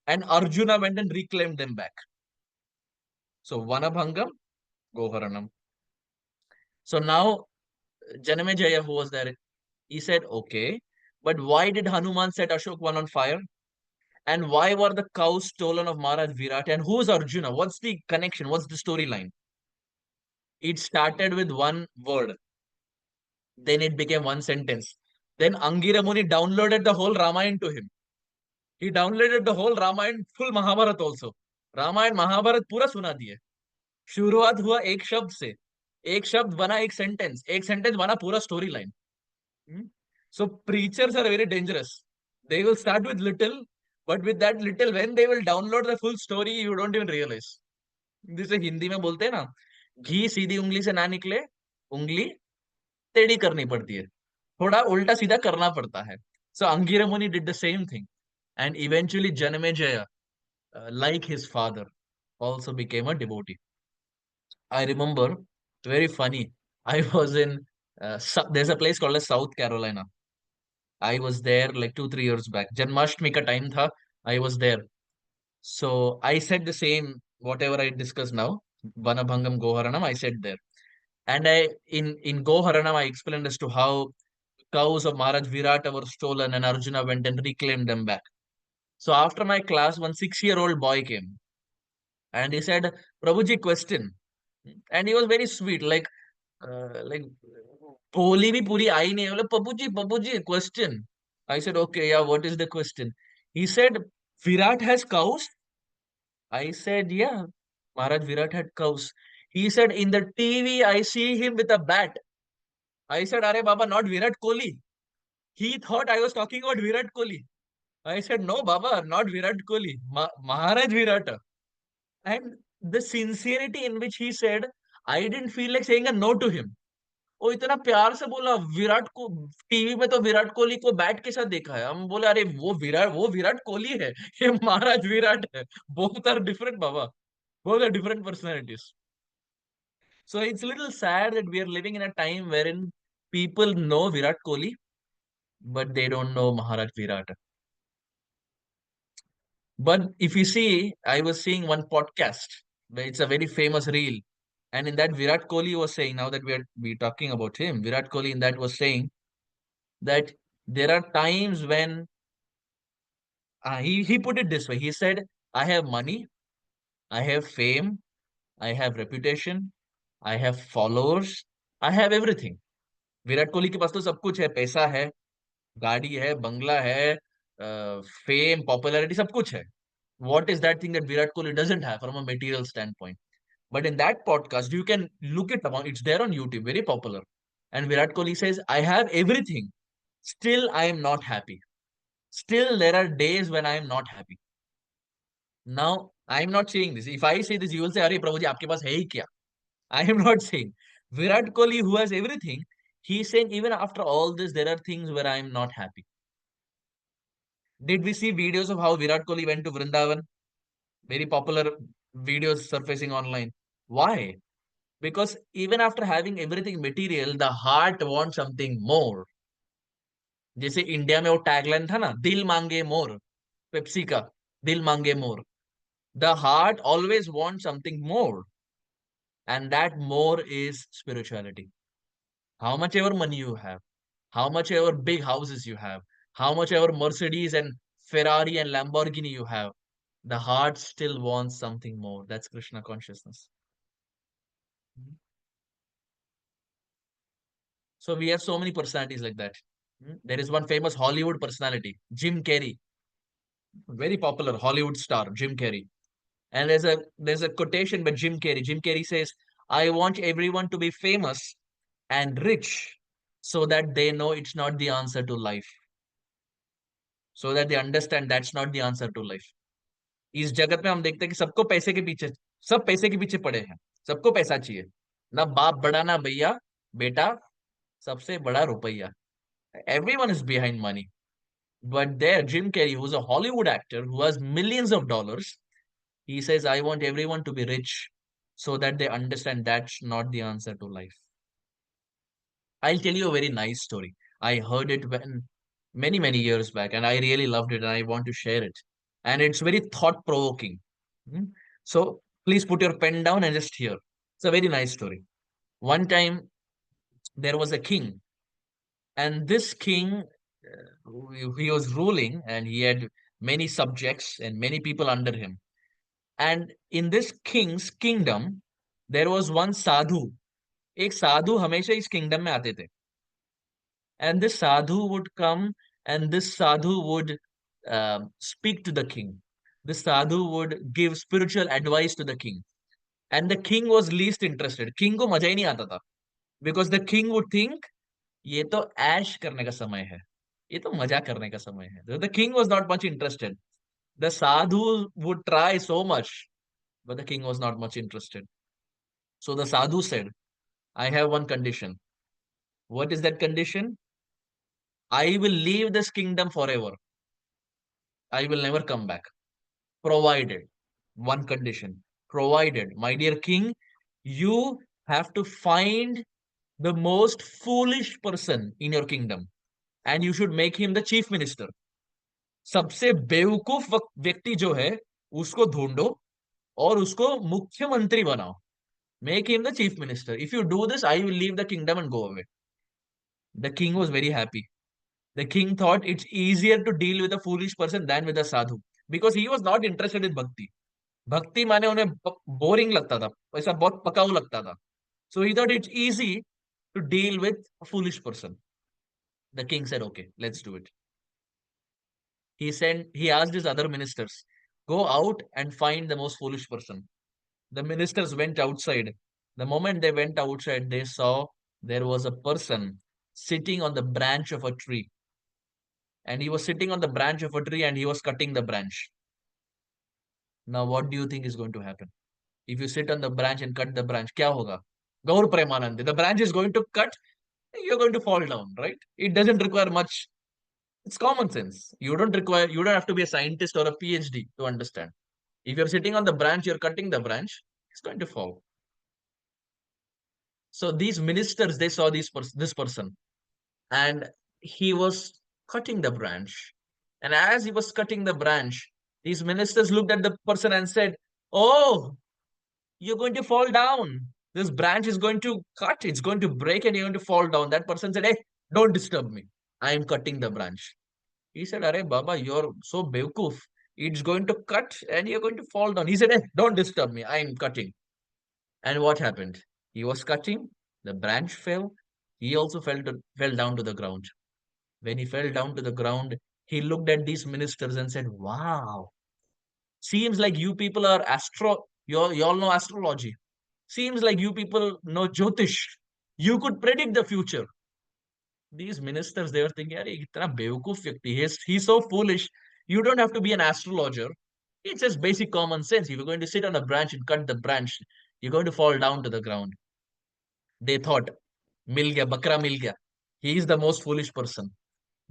S1: and Arjuna went and reclaimed them back. So Vanabhangam, Goharanam. So now Janamejaya, who was there, he said, okay, but why did Hanuman set Ashok Van on fire? And why were the cows stolen of Maharaj Virata? And who is Arjuna? What's the connection? What's the storyline? It started with one word. Then it became one sentence. Then Angira Muni downloaded the whole Ramayana to him. He downloaded the whole Ramayana, full Mahabharat also. Ramayan Mahabharat पूरा सुना दिए. शुरुआत हुआ एक शब्द से, एक शब्द बना एक सेंटेंस बना पूरा story line. So preachers are very dangerous. They will start with little, but with that little, when they will download the full story, you don't even realize. जैसे हिंदी में बोलते हैं ना, घी सीधी उंगली से ना निकले, उंगली टेढ़ी करनी पड़ती है, थोड़ा उल्टा सीधा करना पड़ता है. So Angira Muni did the same thing, and eventually Janamejaya, like his father, also became a devotee. I remember, very funny. I was in there's a place called as South Carolina. I was there like 2 3 years back. Janmashtami ka time tha. I was there. So I said the same whatever I discussed now. Vanabhangam Goharanam. I said there, and in Goharanam I explained as to how cows of Maharaj Virata were stolen and Arjuna went and reclaimed them back. So after my class, one 6 year old boy came and he said, Prabhuji, question. And he was very sweet, like बोली भी पूरी आई नहीं, बोले Pappu ji question. I said, okay, yeah, what is the question? He said, Virat has cows. I said, yeah, Maharaj Virat had cows. He said, in the TV I see him with a bat. I said, Are Baba, not Virat Kohli. He thought I was talking about Virat Kohli. I said, no, Baba, not Virat Kohli, Maharaj Virata. And the sincerity in which he said, I didn't feel like saying a no to him. वो इतना प्यार से बोला, विराट को TV में तो विराट कोहली को bat के साथ देखा है, हम बोले अरे वो विराट कोहली है, ये महाराज विराट है, both are different Baba, both are different personalities. So it's a little sad that we are living in a time wherein people know Virat Kohli, but they don't know Maharaj Virat. But if you see, I was seeing one podcast where it's a very famous reel. And in that, Virat Kohli was saying, now that we talking about him, Virat Kohli in that was saying that there are times when he put it this way. He said, I have money, I have fame, I have reputation, I have followers, I have everything. Virat Kohli के पास तो सब कुछ है, पैसा है, गाड़ी है, बंगला है, फेम, पॉपुलैरिटी, सब कुछ है. What is that thing that Virat Kohli doesn't have from a material standpoint? But in that podcast, you can look it up. It's there on YouTube, very popular. And Virat Kohli says, I have everything. Still, I am not happy. Still, there are days when I am not happy. Now, I am not saying this. If I say this, you will say, Arey Prabhu ji, aapke paas hai hi kya? I am not saying. Virat Kohli, who has everything, he's saying, even after all this, there are things where I am not happy. Did we see videos of how Virat Kohli went to Vrindavan? Very popular videos surfacing online. Why? Because even after having everything material, the heart wants something more. जैसे India में वो tagline था ना, दिल मांगे मोर, Pepsi का, दिल मांगे मोर. The heart always wants something more, and that more is spirituality. How much ever money you have, how much ever big houses you have, how much ever Mercedes and Ferrari and Lamborghini you have, the heart still wants something more. That's Krishna consciousness. So we have so many personalities like that. There is one famous Hollywood personality, Jim Carrey, very popular Hollywood star, Jim Carrey. And there's a quotation by Jim Carrey. Jim Carrey says, "I want everyone to be famous and rich, so that they know it's not the answer to life, so that they understand that's not the answer to life." इस जगत में हम देखते हैं कि सबको पैसे के पीछे, सब पैसे के पीछे पड़े हैं, सबको पैसा चाहिए, ना बाप बड़ा ना भैया, बेटा सबसे बड़ा रुपया. Everyone is behind money. But there, Jim Carrey, who's a Hollywood actor who has millions of dollars, he says, I want everyone to be rich so that they understand that's not the answer to life. I'll tell you a very nice story. I heard it when many, many years back, and I really loved it, and I want to share it. And it's very thought provoking. So please put your pen down and just hear. It's a very nice story. One time, there was a king, and this king, he was ruling, and he had many subjects and many people under him. And in this king's kingdom, there was one sadhu. एक साधु हमेशा इस kingdom में आते थे. And this sadhu would come, and this sadhu would speak to the king. This sadhu would give spiritual advice to the king. And the king was least interested. King को मजा ही नहीं आता था. Because the king would think, ये तो ऐश करने का समय है, ये तो मजा करने का समय है. So the king was not much interested. The sadhu would try so much, but the king was not much interested. So the sadhu said, I have one condition. What is that condition? I will leave this kingdom forever. I will never come back. Provided, one condition. Provided, my dear king, you have to find the most foolish person in your kingdom and you should make him the chief minister. सबसे बेवकूफ व्यक्ति जो है उसको ढूंढो और उसको मुख्यमंत्री बनाओ. Make him the chief minister. If you do this, I will leave the kingdom and go away. The king was very happy. The king thought it's easier to deal with a foolish person than with a sadhu because he was not interested in bhakti. भक्ति माने उन्हें boring लगता था, ऐसा बहुत पकाऊ लगता था. So he thought it's easy to deal with a foolish person. The king said, okay, let's do it. He asked his other ministers, go out and find the most foolish person. The ministers went outside. The moment they went outside, they saw there was a person sitting on the branch of a tree. and he was sitting on the branch of a tree and he was cutting the branch. Now, what do you think is going to happen? If you sit on the branch and cut the branch, kya hoga? Gaur Premanandi. The branch is going to cut, you're going to fall down, right? It doesn't require much. It's common sense. You don't have to be a scientist or a PhD to understand. If you're sitting on the branch, you're cutting the branch, it's going to fall. So these ministers, they saw this person, and he was cutting the branch. And as he was cutting the branch, these ministers looked at the person and said, "Oh, you're going to fall down. This branch is going to cut, it's going to break, and you're going to fall down." That person said, "Hey, don't disturb me. I am cutting the branch." He said, "Arey Baba, you're so bewkoof. It's going to cut and you're going to fall down." He said, "Hey, don't disturb me. I am cutting." And what happened? He was cutting, the branch fell. He also fell down to the ground. When he fell down to the ground, he looked at these ministers and said, "Wow, seems like you people are you all know astrology. Seems like you people know Jyotish. You could predict the future." These ministers, they were thinking, "Arey, itna bewkoof vyakti. He's so foolish. You don't have to be an astrologer. It's just basic common sense. If you're going to sit on a branch and cut the branch, you're going to fall down to the ground." They thought, "Mil gaya, bakra mil gaya. He is the most foolish person."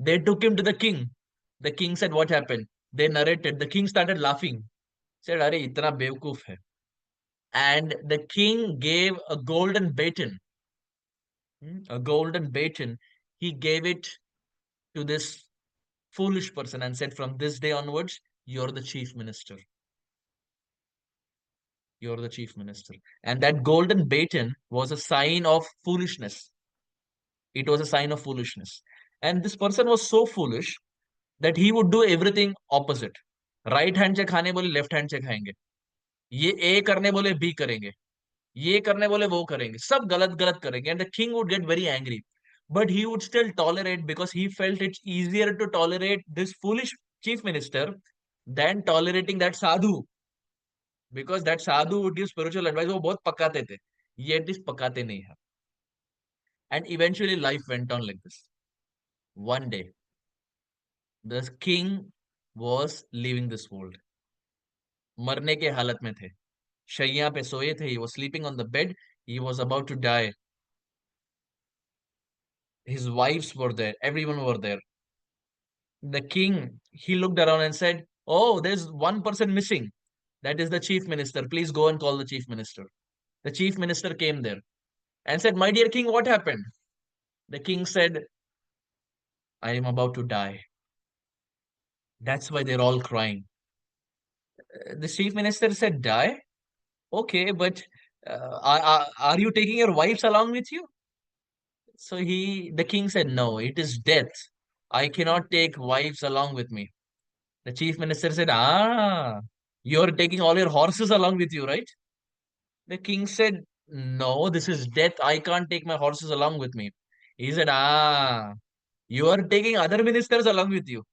S1: They took him to the king. The king said, "What happened?" They narrated. The king started laughing. Said, "Arey, itna bewkoof hai." And the king gave a golden baton. A golden baton. He gave it to this foolish person and said, "From this day onwards, you're the chief minister. You're the chief minister." And that golden baton was a sign of foolishness. It was a sign of foolishness. And this person was so foolish that he would do everything opposite. Right hand से खाने बोले left hand से खाएंगे, ये ए करने बोले B करेंगे, ये करने बोले वो करेंगे, सब गलत गलत करेंगे. And the king would get very angry, but he would still tolerate because he felt it's easier to tolerate this foolish chief minister than tolerating that sadhu, because that sadhu would give spiritual advice. वो बहुत पकाते थे, ये at least पकाते नहीं है. And eventually life went on like this. One day the king was leaving this world. मरने के हालत में थे, शैया पे सोए थे. He was sleeping on the bed. He was about to die. His wives were there. Everyone were there. The king, he looked around and said, "Oh, there's one person missing. That is the chief minister. Please go and call the chief minister." The chief minister came there and said, "My dear king, what happened?" The king said, "I am about to die. That's why they're all crying." The chief minister said, "Die? Okay, but are you taking your wives along with you?" So the king said, "No, it is death. I cannot take wives along with me." The chief minister said, "Ah, you're taking all your horses along with you, right?" The king said, "No, this is death. I can't take my horses along with me." He said, "Ah, you are taking other ministers along with you."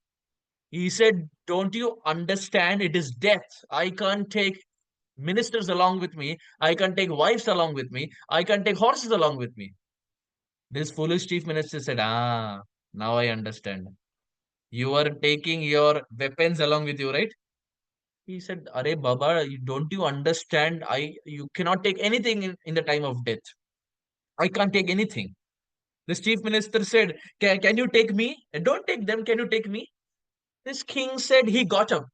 S1: He said, "Don't you understand? It is death. I can't take ministers along with me. I can't take wives along with me. I can't take horses along with me." This foolish chief minister said, "Ah, now I understand. You are taking your weapons along with you, right?" He said, "Arey Baba, don't you understand? You cannot take anything in the time of death. I can't take anything." This chief minister said, can you take me? "Don't take them. Can you take me?" This king said, he got up.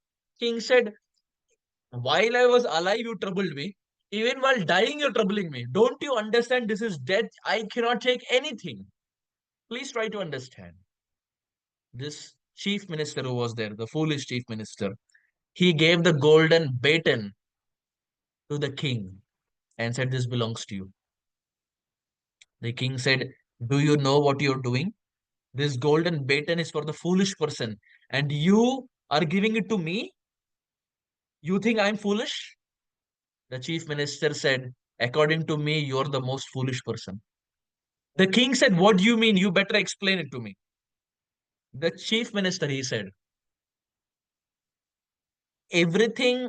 S1: King said, "While I was alive, you troubled me. Even while dying, you're troubling me. Don't you understand? This is death. I cannot take anything. Please try to understand." This chief minister who was there, the foolish chief minister, he gave the golden baton to the king and said, "This belongs to you." The king said, "Do you know what you're doing? This golden baton is for the foolish person, and you are giving it to me? You think I'm foolish?" The chief minister said, "According to me, you're the most foolish person." The king said, "What do you mean? You better explain it to me." The chief minister, he said, "Everything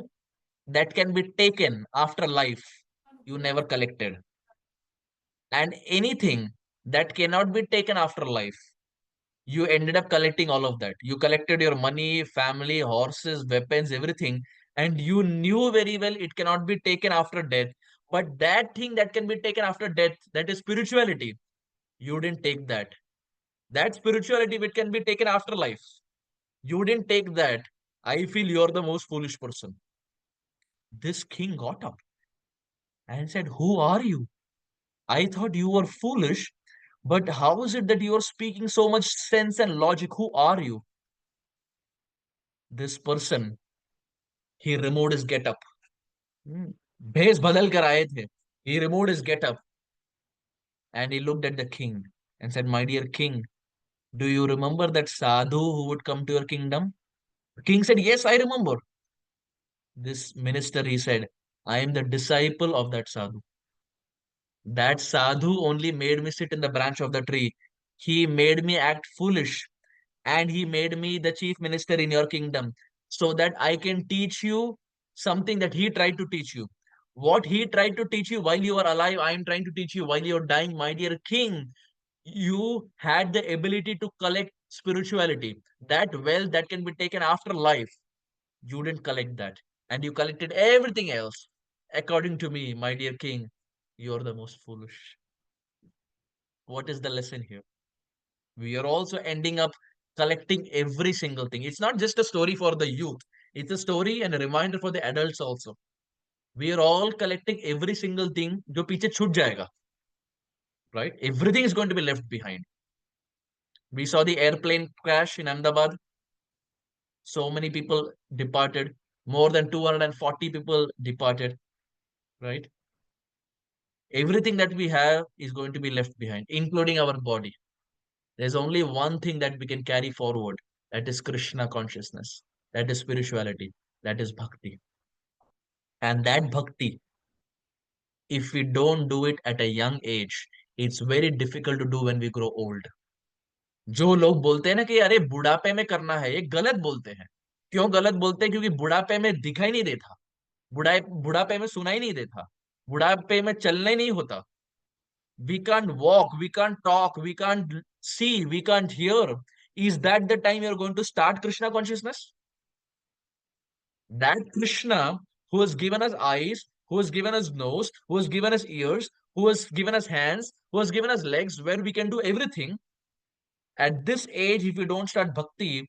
S1: that can be taken after life, you never collected. And anything that cannot be taken after life, You ended up collecting all of that. You collected your money, family, horses, weapons, everything, and you knew very well it cannot be taken after death. But that thing that can be taken after death, that is spirituality. You didn't take that. That spirituality which can be taken after life. You didn't take that. I feel you're the most foolish person. This king got up and said, "Who are you? I thought you were foolish, but how is it that you are speaking so much sense and logic? Who are you?" This person, he removed his get up. भेष बदल कर आए थे. He removed his get up and he looked at the king and said, "My dear king, do you remember that sadhu who would come to your kingdom?" The king said, "Yes, I remember." This minister, he said, "I am the disciple of that sadhu. That sadhu only made me sit in the branch of the tree. He made me act foolish and he made me the chief minister in your kingdom so that I can teach you something that he tried to teach you. What he tried to teach you while you are alive, I am trying to teach you while you're dying, my dear king. You had the ability to collect spirituality, that wealth that can be taken after life. You didn't collect that, and you collected everything else. According to me, my dear king, you're the most foolish. What is the lesson here? We are also ending up collecting every single thing. It's not just a story for the youth, it's a story and a reminder for the adults also. We are all collecting every single thing जो पीछे छूट जाएगा, right? Everything is going to be left behind. We saw the airplane crash in Ahmedabad. So many people departed. More than 240 people departed, right? Everything that we have is going to be left behind, including our body. There's only one thing that we can carry forward. That is Krishna consciousness. That is spirituality. That is bhakti. And that bhakti, if we don't do it at a young age, it's very difficult to do when we grow old. जो लोग बोलते हैं ना कि अरे बुढ़ापे में करना है, ये गलत बोलते हैं. क्यों गलत बोलते हैं? क्योंकि बुढ़ापे में दिखाई नहीं देता. बुढ़ापे में सुनाई नहीं देता. बुढ़ापे में चलने नहीं होता. We can't walk, we can't talk, we can't see, we can't hear. Is that the time you're going to start Krishna consciousness? That Krishna who has given us eyes, who has given us nose, who has given us ears, who has given us hands, who has given us legs, where we can do everything. At this age, if we don't start bhakti,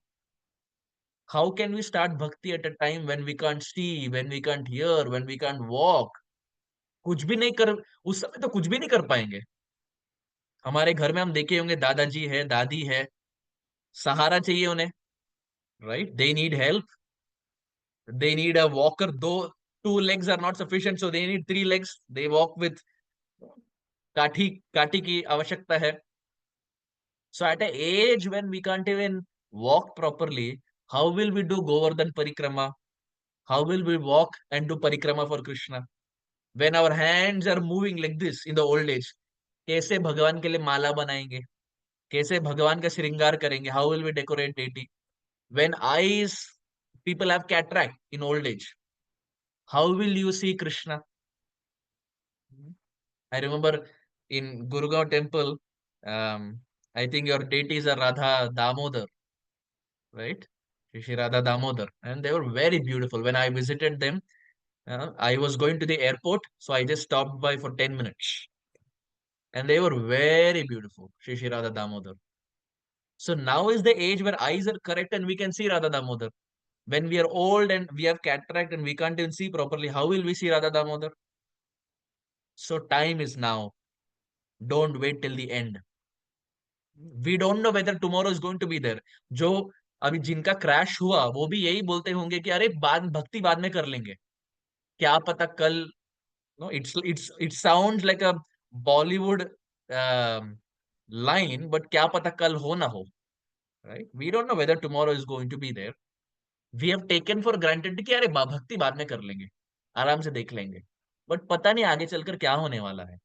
S1: how can we start bhakti at a time when we can't see, when we can't hear, when we can't walk? कुछ भी नहीं कर उस समय तो कुछ भी नहीं कर पाएंगे. हमारे घर में हम देखे होंगे दादाजी है, दादी है, सहारा चाहिए उन्हें, right? They need help. They need a walker, though two legs are not sufficient, so they need three legs. They walk with काठी काठी की आवश्यकता है. So at an age when we can't even walk properly, how will we do Govardhan Parikrama? How will we walk and do Parikrama for Krishna? When our hands are moving like this in the old age, कैसे भगवान के लिए माला बनाएंगे? कैसे भगवान का श्रृंगार करेंगे? How will we decorate deity? When eyes, people have cataract in old age, how will you see Krishna? I remember in Gurgaon temple, I think your deities are Radha Damodar, right? Shri Radha Damodar. And they were very beautiful. When I visited them, I was going to the airport, so I just stopped by for 10 minutes. And they were very beautiful, Shri Radha Damodar. So now is the age where eyes are correct and we can see Radha Damodar. When we are old and we have cataract and we can't even see properly, how will we see Radha Damodar? So time is now. Don't wait till the end. We don't know whether tomorrow is going to be there. जो अभी जिनका crash हुआ वो भी यही बोलते होंगे कि अरे बाद भक्ति बाद में कर लेंगे. क्या पता कल. No, it sounds like a Bollywood line, but क्या पता कल हो ना हो. Right? We don't know whether tomorrow is going to be there. We have taken for granted कि अरे भक्ति बाद में कर लेंगे, आराम से देख लेंगे. बट पता नहीं आगे चलकर क्या होने वाला है.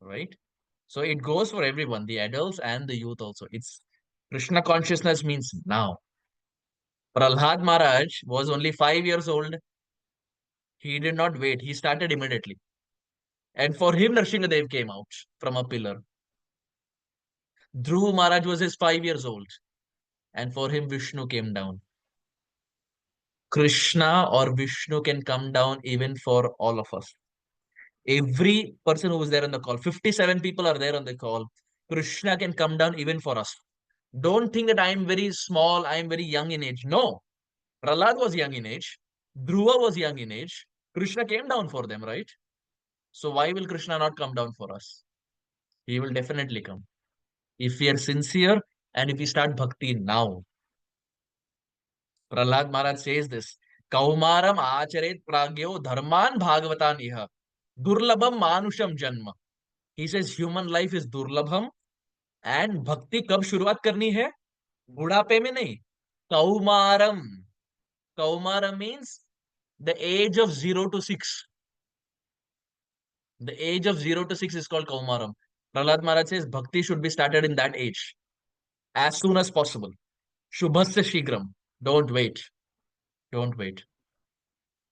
S1: Right? So it goes for everyone, the adults and the youth also. It's Krishna consciousness means now. Prahlad Maharaj was only 5 years old. He did not wait. He started immediately. And for him, Nrsingadev came out from a pillar. Dhruv Maharaj was his 5 years old, and for him Vishnu came down. Krishna or Vishnu can come down even for all of us. Every person who was there on the call, 57 people are there on the call. Krishna can come down even for us. Don't think that I am very small, I am very young in age. No. Prahlad was young in age. Dhruva was young in age. Krishna came down for them, right? So why will Krishna not come down for us? He will definitely come. If we are sincere and if we start bhakti now. Prahlad Maharaj says this. Kaumaram acharet pragyo dharman bhagavatan iha. Durlabham manusham janma. He says human life is durlabham and bhakti कब शुरुआत करनी है? बुढ़ापे में नहीं. Kaumaram. Kaumaram means the age of 0 to 6. The age of 0 to 6 is called Kaumaram. Prahlad Maharaj says bhakti should be started in that age as soon as possible. Shubhasya Shigram. Don't wait. Don't wait.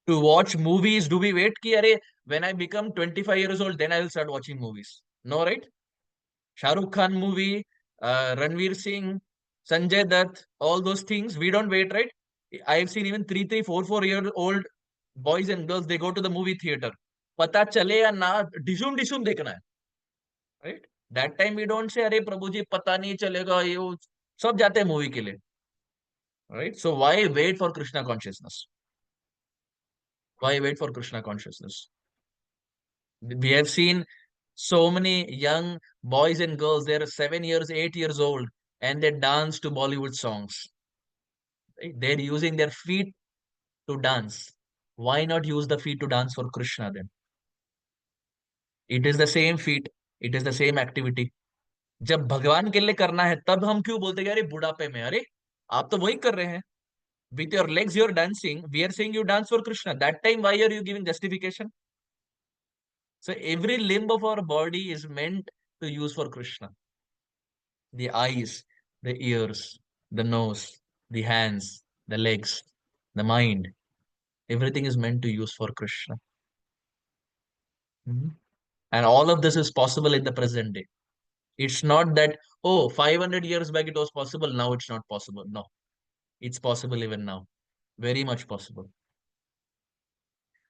S1: To watch movies, do we wait? Ki, Are, when I become 25 years old, then I will start watching movies. No, right? Shah Rukh Khan movie, Ranveer Singh, Sanjay Dutt, all those things. We don't wait, right? I have seen even 3, 3, 4, 4 year old boys and girls, they go to the movie theater. पता चले या ना डिशुम डिशुम देखना है, right? That time we don't say अरे प्रभु जी पता नहीं चलेगा ये वो सब जाते हैं मूवी के लिए, right? So why wait for Krishna consciousness? Why wait for Krishna consciousness? We have seen so many young boys and girls, they're 7 years, 8 years old, and they dance to Bollywood songs. Right? They're using their feet to dance. Why not use the feet to dance for Krishna then? It is the same feet, it is the same activity. जब भगवान के लिए करना है तब हम क्यों बोलते हैं अरे बुढ़ापे में, अरे आप तो वही कर रहे हैं. With your legs you're dancing, we are saying you dance for Krishna. That time why are you giving justification? So every limb of our body is meant to use for Krishna. The eyes, the ears, the nose, the hands, the legs, the mind, everything is meant to use for Krishna. Mhm. And all of this is possible in the present day. It's not that, oh, 500 years back it was possible, now it's not possible. No, it's possible even now. Very much possible.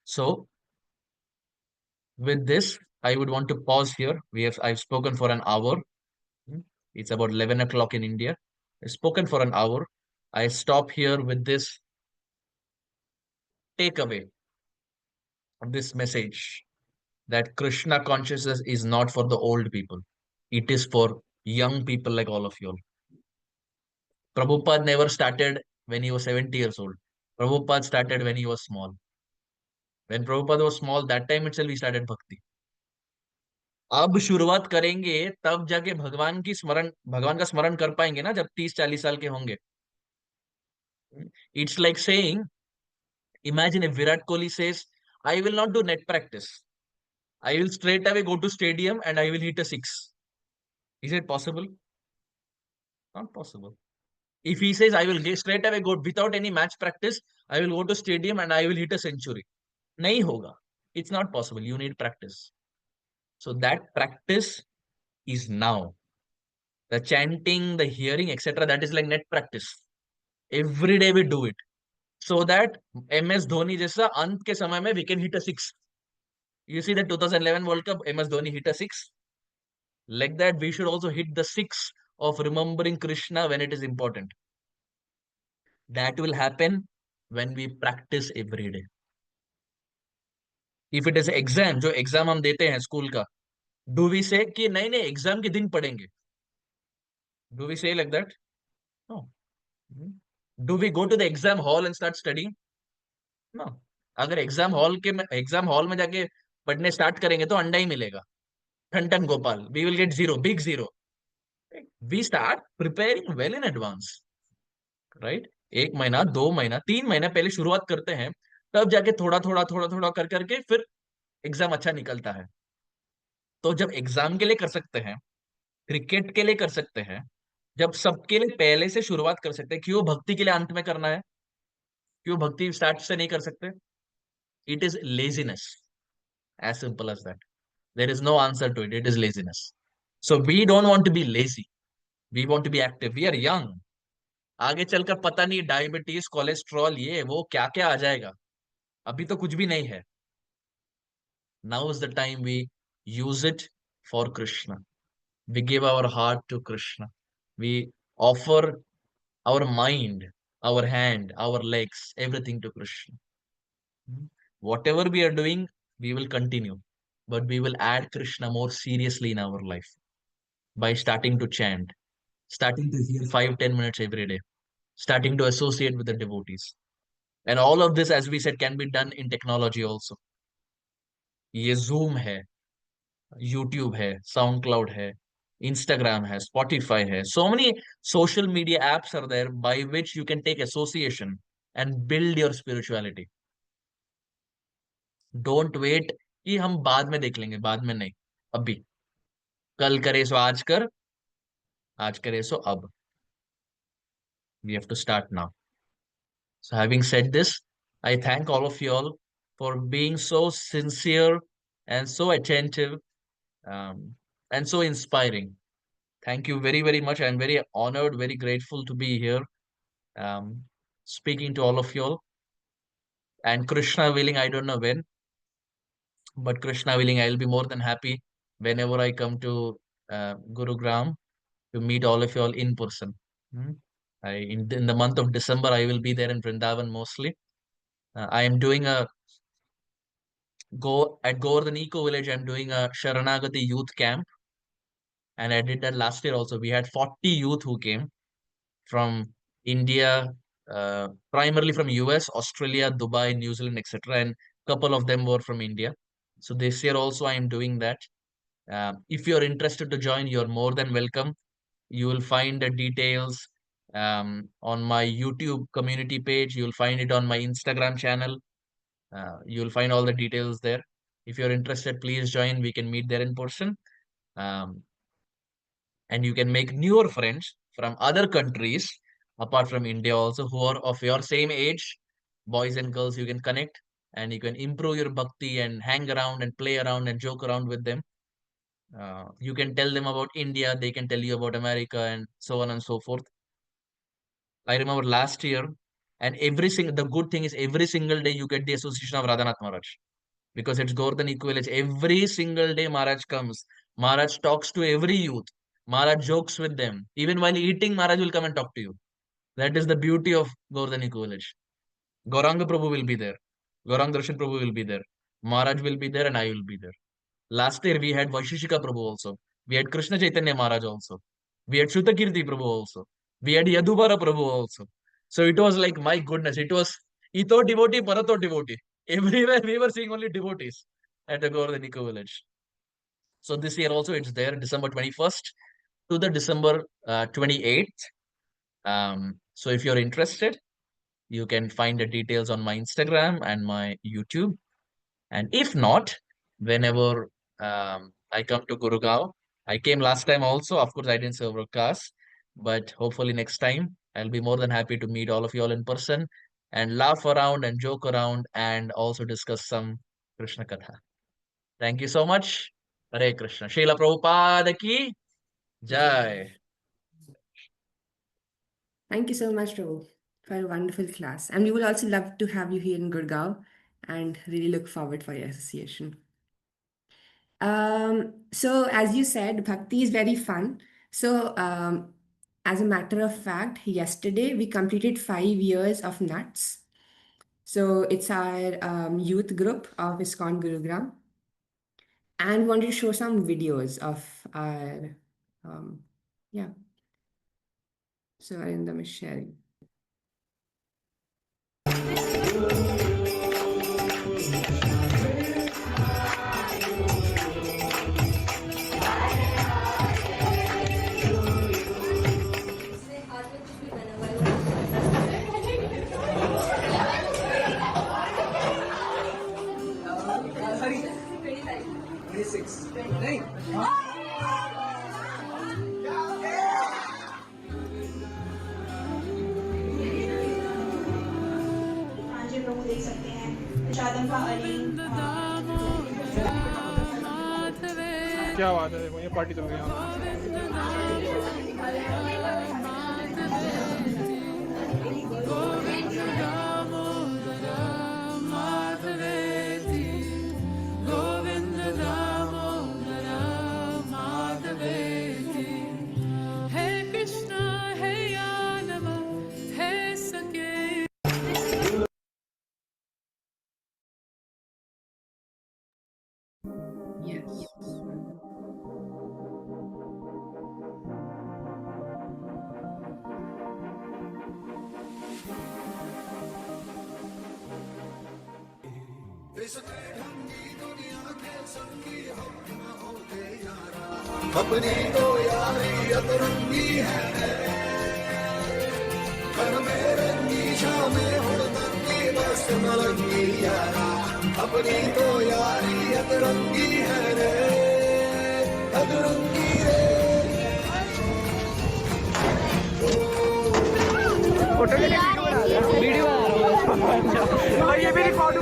S1: So, with this, I would want to pause here. I've spoken for an hour. It's about 11 o'clock in India. I've spoken for an hour. I stop here with this takeaway, this message that Krishna consciousness is not for the old people. It is for young people like all of you all. Prabhupada never started when he was 70 years old. Prabhupada started when he was small. When Prabhupada was small, that time itself he started bhakti. अब शुरुआत करेंगे तब जाके भगवान का स्मरण कर पाएंगे ना, जब 30-40 साल के होंगे. It's like saying, imagine if Virat Kohli says, I will not do net practice. I will straight away go to stadium and I will hit a six. Is it possible? Not possible. If he says, I will straight away go without any match practice, I will go to stadium and I will hit a century. Nahi hoga. It's not possible. You need practice. So that practice is now. The chanting, the hearing, etc. That is like net practice. Every day we do it. So that MS Dhoni जैसा अंत के समय में we can hit a six. You see the 2011 World Cup, MS Dhoni hit a six. Like that, we should also hit the six of remembering Krishna when it is important. That will happen when we practice every day. If it is exam, जो exam हम देते हैं school का, do we say कि नहीं नहीं exam के दिन पढ़ेंगे? Do we say like that? No. Do we go to the exam hall and start studying? No. अगर एग्जाम हॉल में जाके पढ़ने स्टार्ट करेंगे तो अंडा ही मिलेगा. ठन ठन Gopal, we will get zero, big zero. We start preparing well in advance. Right? 1 महीना, 2 महीना, 3 महीना पहले शुरुआत करते हैं, तब जाके थोड़ा थोड़ा थोड़ा थोड़ा कर करके फिर एग्जाम अच्छा निकलता है. तो जब एग्जाम के लिए कर सकते हैं, क्रिकेट के लिए कर सकते हैं, जब सबके लिए पहले से शुरुआत कर सकते हैं, क्यों भक्ति के लिए अंत में करना है? क्यों भक्ति स्टार्ट से नहीं कर सकते? It is laziness. As simple as that. There is no answer to it. It is laziness. So we don't want to be lazy. We want to be active. We are young. आगे चलकर पता नहीं diabetes cholesterol ये वो क्या क्या आ जाएगा. अभी तो कुछ भी नहीं है. Now is the time we use it for Krishna. We give our heart to Krishna. We offer our mind, our hand, our legs, everything to Krishna. Whatever we are doing, we will continue, but we will add Krishna more seriously in our life by starting to chant, starting to hear 5-10 minutes every day, starting to associate with the devotees. And all of this, as we said, can be done in technology also. ये Zoom है, YouTube है, SoundCloud है, Instagram है, Spotify है. So many social media apps are there by which you can take association and build your spirituality. Don't wait कि हम बाद में देख लेंगे, बाद में नहीं, अभी. कल करे सो आज कर, आज करे सो अब. We have to start now. So having said this, I thank all of you all for being so sincere and so attentive, and so inspiring. Thank you very, very much. I'm very honored, very grateful to be here, um, speaking to all of you all. And Krishna willing, I don't know when, but Krishna willing, I'll be more than happy whenever I come to Gurugram to meet all of you all in person. Hmm. In the month of December, I will be there in Vrindavan mostly. I am doing a go at Govardhan Eco Village. I'm doing a Sharanagati youth camp, and I did that last year also. We had 40 youth who came from India, primarily from US, Australia, Dubai, New Zealand, etc. And couple of them were from India. So this year also I am doing that. If you're interested to join, you're more than welcome. You will find the details on my YouTube community page. You'll find it on my Instagram channel. You'll find all the details there. If you're interested, please join. We can meet there in person. Um, and you can make newer friends from other countries apart from India also who are of your same age. Boys and girls, you can connect and you can improve your bhakti and hang around and play around and joke around with them. You can tell them about India, they can tell you about America and so on and so forth. I remember last year, and the good thing is every single day you get the association of Radhanath Maharaj because it's Govardhan Equalage. Every single day Maharaj comes. Maharaj talks to every youth. Maharaj jokes with them. Even while eating, Maharaj will come and talk to you. That is the beauty of Govardhan Equalage. Gauranga Prabhu will be there. Gauranga Darshan Prabhu will be there. Maharaj will be there and I will be there. Last year we had Vaishishika Prabhu also. We had Krishna Chaitanya Maharaj also. We had Shrutakirti Prabhu also. We had Yadubara Prabhu also. So it was like, my goodness, it was Ito devotee, Parato devotee. Everywhere we were seeing only devotees at the Govardhan Eco Village. So this year also it's there, December 21st to the December 28th. So if you're interested, you can find the details on my Instagram and my YouTube. And if not, whenever I come to Gurgaon, I came last time also. Of course, I didn't serve a class, but hopefully next time I'll be more than happy to meet all of you all in person and laugh around and joke around and also discuss some Krishna Katha. Thank you so much. Hare Krishna. Srila Prabhupada ki Jai.
S4: Thank you so much, Prabhu, for a wonderful class. And we would also love to have you here in Gurgaon and really look forward for your association. So as you said, bhakti is very fun. So as a matter of fact, yesterday we completed 5 years of NUTSS. So it's our youth group of ISKCON Gurugram. And wanted to show some videos of our, yeah. So Arindam is sharing.
S5: प्रभु देख सकते हैं प्रसादम का arrange
S6: क्या बात है, ये party चल रही है यहाँ।
S4: Yes.
S6: अपनी तो यारी अतरंगी है कर मेरे नीशा में हुड़दंगी बस मलंगी यारा अपनी तो यारी अतरंगी है रे अतरंगी रे
S7: वीडियो बना रहा हूँ ये भी record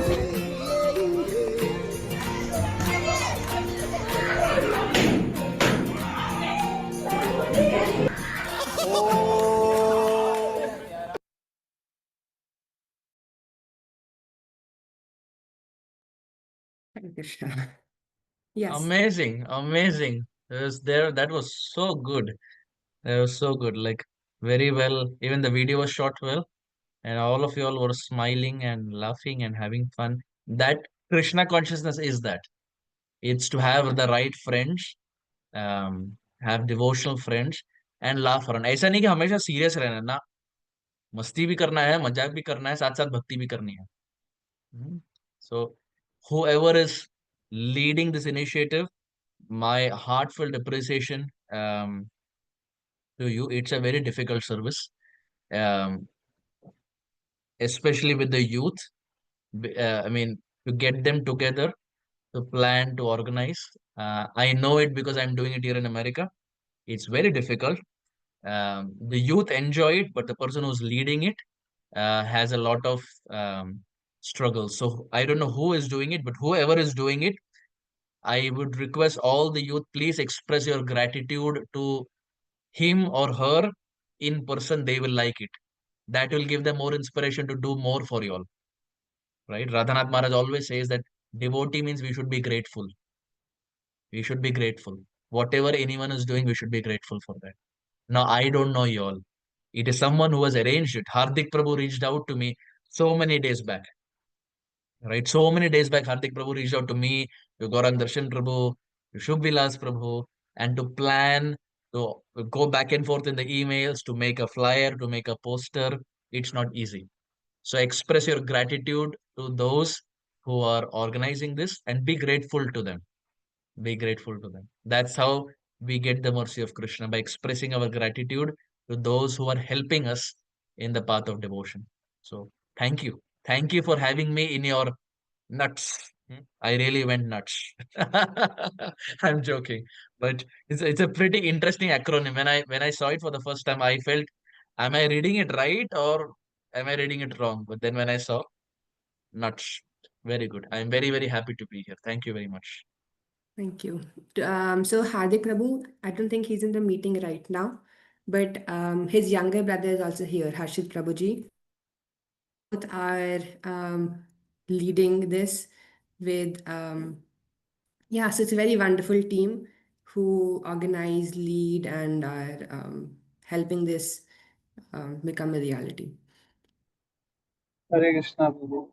S4: Hare Krishna. Yes.
S1: Amazing, amazing. That was so good. That was so good. Like very well. Even the video was shot well, and all of you all were smiling and laughing and having fun. That Krishna consciousness is that. It's to have the right friends, have devotional friends, and laugh around. ऐसा नहीं कि हमेशा serious रहना है, ना मस्ती भी करना है, मजाक भी करना है, साथ साथ भक्ति भी करनी है. So whoever is leading this initiative, my heartfelt appreciation to you. It's a very difficult service, um, especially with the youth. I mean, to get them together, to plan, to organize. I know it because I'm doing it here in America. It's very difficult. The youth enjoy it, but the person who's leading it has a lot of struggles. So I don't know who is doing it, but whoever is doing it, I would request all the youth, please express your gratitude to him or her in person. They will like it. That will give them more inspiration to do more for you all. Right? Radhanath Maharaj always says that devotee means we should be grateful. We should be grateful. Whatever anyone is doing, we should be grateful for that. Now, I don't know you all. It is someone who has arranged it. Hardik Prabhu reached out to me so many days back. Right? So many days back, Hardik Prabhu reached out to me, to Gaurang Darshan Prabhu, to Shubh Prabhu, and to plan, to go back and forth in the emails, to make a flyer, to make a poster. It's not easy. So express your gratitude to those who are organizing this and be grateful to them. Be grateful to them. That's how we get the mercy of Krishna, by expressing our gratitude to those who are helping us in the path of devotion. So thank you. Thank you for having me in your nuts. I really went nuts. I'm joking, but it's a pretty interesting acronym. When I saw it for the first time, I felt, am I reading it right or am I reading it wrong? But then when I saw nuts, very good. I'm very, very happy to be here. Thank you very much.
S4: Thank you. So Hardik Prabhu, I don't think he's in the meeting right now, but his younger brother is also here, Harshit Prabhuji. Both are leading this with, yeah, so it's a very wonderful team who organize, lead, and are helping this become a reality.
S7: Hare Krishna Prabhu.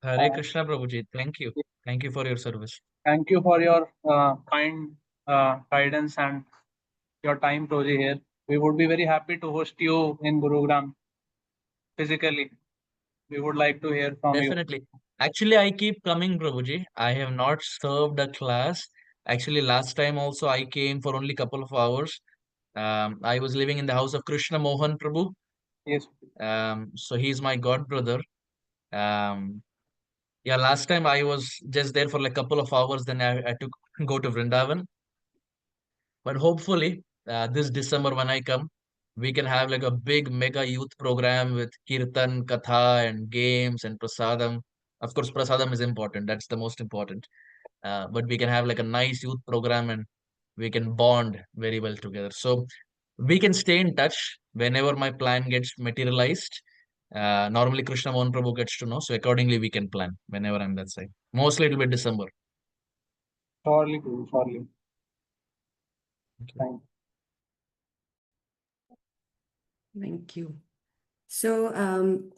S1: Hare Krishna Prabhuji. Thank you. Thank you for your service.
S7: Thank you for your kind guidance and your time, Prabhuji, here. We would be very happy to host you in Gurugram physically. We would like to hear from you.
S1: Definitely. Actually, I keep coming, Prabhuji. I have not served a class. Actually, last time also I came for only couple of hours. I was living in the house of Krishna Mohan Prabhu.
S7: Yes.
S1: So he's my god brother. Um, yeah, last time I was just there for like couple of hours. Then I took go to Vrindavan. But hopefully, this December when I come, we can have like a big mega youth program with kirtan, katha, and games and prasadam. Of course, prasadam is important. That's the most important. But we can have like a nice youth program and we can bond very well together. So we can stay in touch whenever my plan gets materialized. Normally, Krishna Mohan Prabhu gets to know. So accordingly, we can plan whenever I'm that side. Mostly it will be December.
S7: Surely, Prabhu, surely. Thank you.
S4: Thank you. So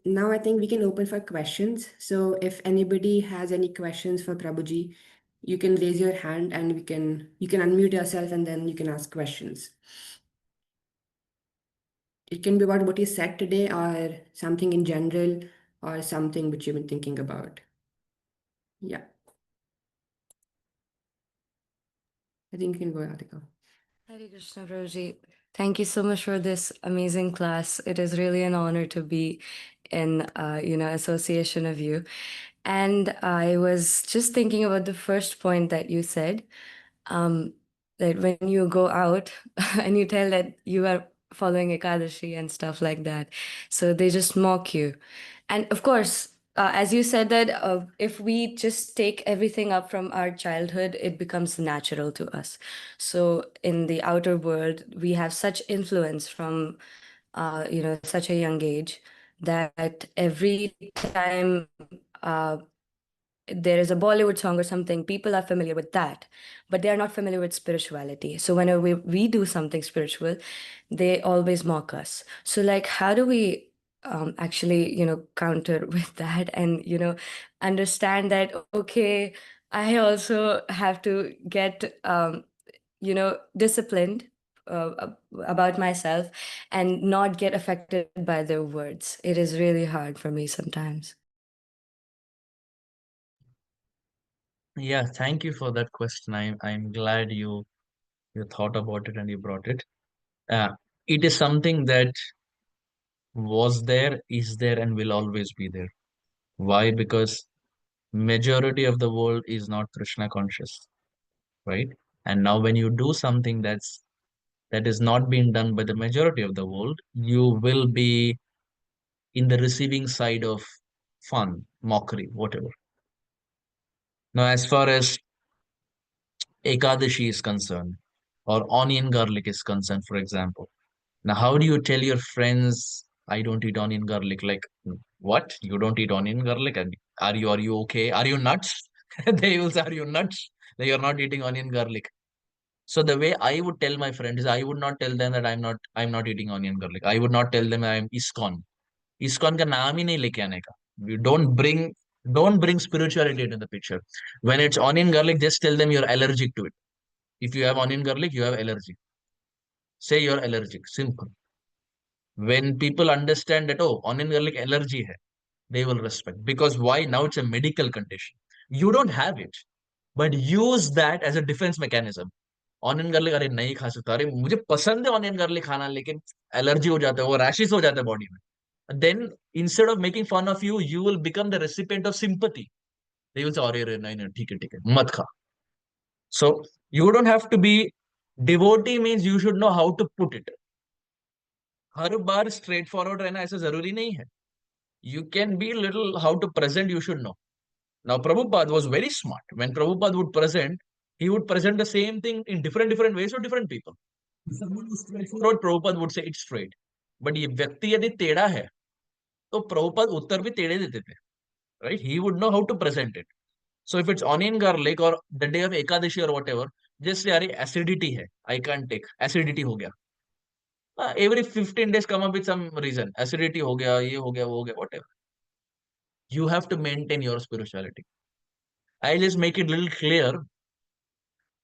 S4: now I think we can open for questions. So if anybody has any questions for Prabhuji, you can raise your hand and you can unmute yourself and then you can ask questions. It can be about what you said today or something in general or something which you've been thinking about. Yeah. I think you can go, Radhika.
S8: Hare Krishna Prabhuji. Thank you so much for this amazing class. It is really an honor to be in, association of you. And I was just thinking about the first point that you said, that when you go out and you tell that you are following Ekadashi and stuff like that, so they just mock you. And of course, as you said that if we just take everything up from our childhood, it becomes natural to us. So in the outer world, we have such influence from, such a young age that every time there is a Bollywood song or something, people are familiar with that, but they are not familiar with spirituality. So whenever we do something spiritual, they always mock us. So like, how do we actually, counter with that and, understand that, okay, I also have to get, disciplined about myself and not get affected by their words. It is really hard for me sometimes.
S1: Yeah, thank you for that question. I'm glad you thought about it and you brought it. It is something that was there, is there, and will always be there. Why? Because majority of the world is not Krishna conscious, right? And now when you do something that is not being done by the majority of the world, you will be in the receiving side of fun, mockery, whatever. Now, as far as Ekadashi is concerned, or onion garlic is concerned, for example. Now, how do you tell your friends, I don't eat onion garlic? Like, what? You don't eat onion garlic? And are you okay? Are you nuts? They will say, are you nuts? That you're not eating onion garlic. So the way I would tell my friends is I would not tell them that I'm not eating onion garlic. I would not tell them I'm ISKCON. ISKCON का नाम ही नहीं लेके आने का. You don't bring spirituality into the picture. When it's onion garlic, just tell them you're allergic to it. If you have onion garlic, you have allergy. Say you're allergic. Simple. When people understand that, oh, onion garlic allergy hai, they will respect. Because why? Now it's a medical condition. You don't have it, but use that as a defense mechanism. Onion garlic अरे नहीं खा सकता, अरे मुझे पसंद है onion garlic खाना लेकिन एलर्जी हो जाता है, वो रैशेस हो जाता है बॉडी में. Then instead of making fun of you, you will become the recipient of sympathy. They will say, अरे नहीं नहीं ठीक है मत खा. So you don't have to be devotee, means you should know how to put it. Her bar straight forward रहना ऐसा जरूरी नहीं है. You can be little how to present, you should know. Now Prabhupada was very smart. When Prabhupada would present, he would present the same thing in different ways to different people. If someone was straightforward, Prabhupada would say it's straight. But ये व्यक्ति यदि टेढ़ा है तो Prabhupada उत्तर भी टेढ़े देते थे. Right? He would know how to present it. So if it's onion garlic or the day of Ekadashi or whatever, just say अरे acidity है, I can't take. Acidity हो गया. Every 15 days come up with some reason. Acidity हो गया, ये हो गया, वो हो गया, whatever. You have to maintain your spirituality. I just make it little clear.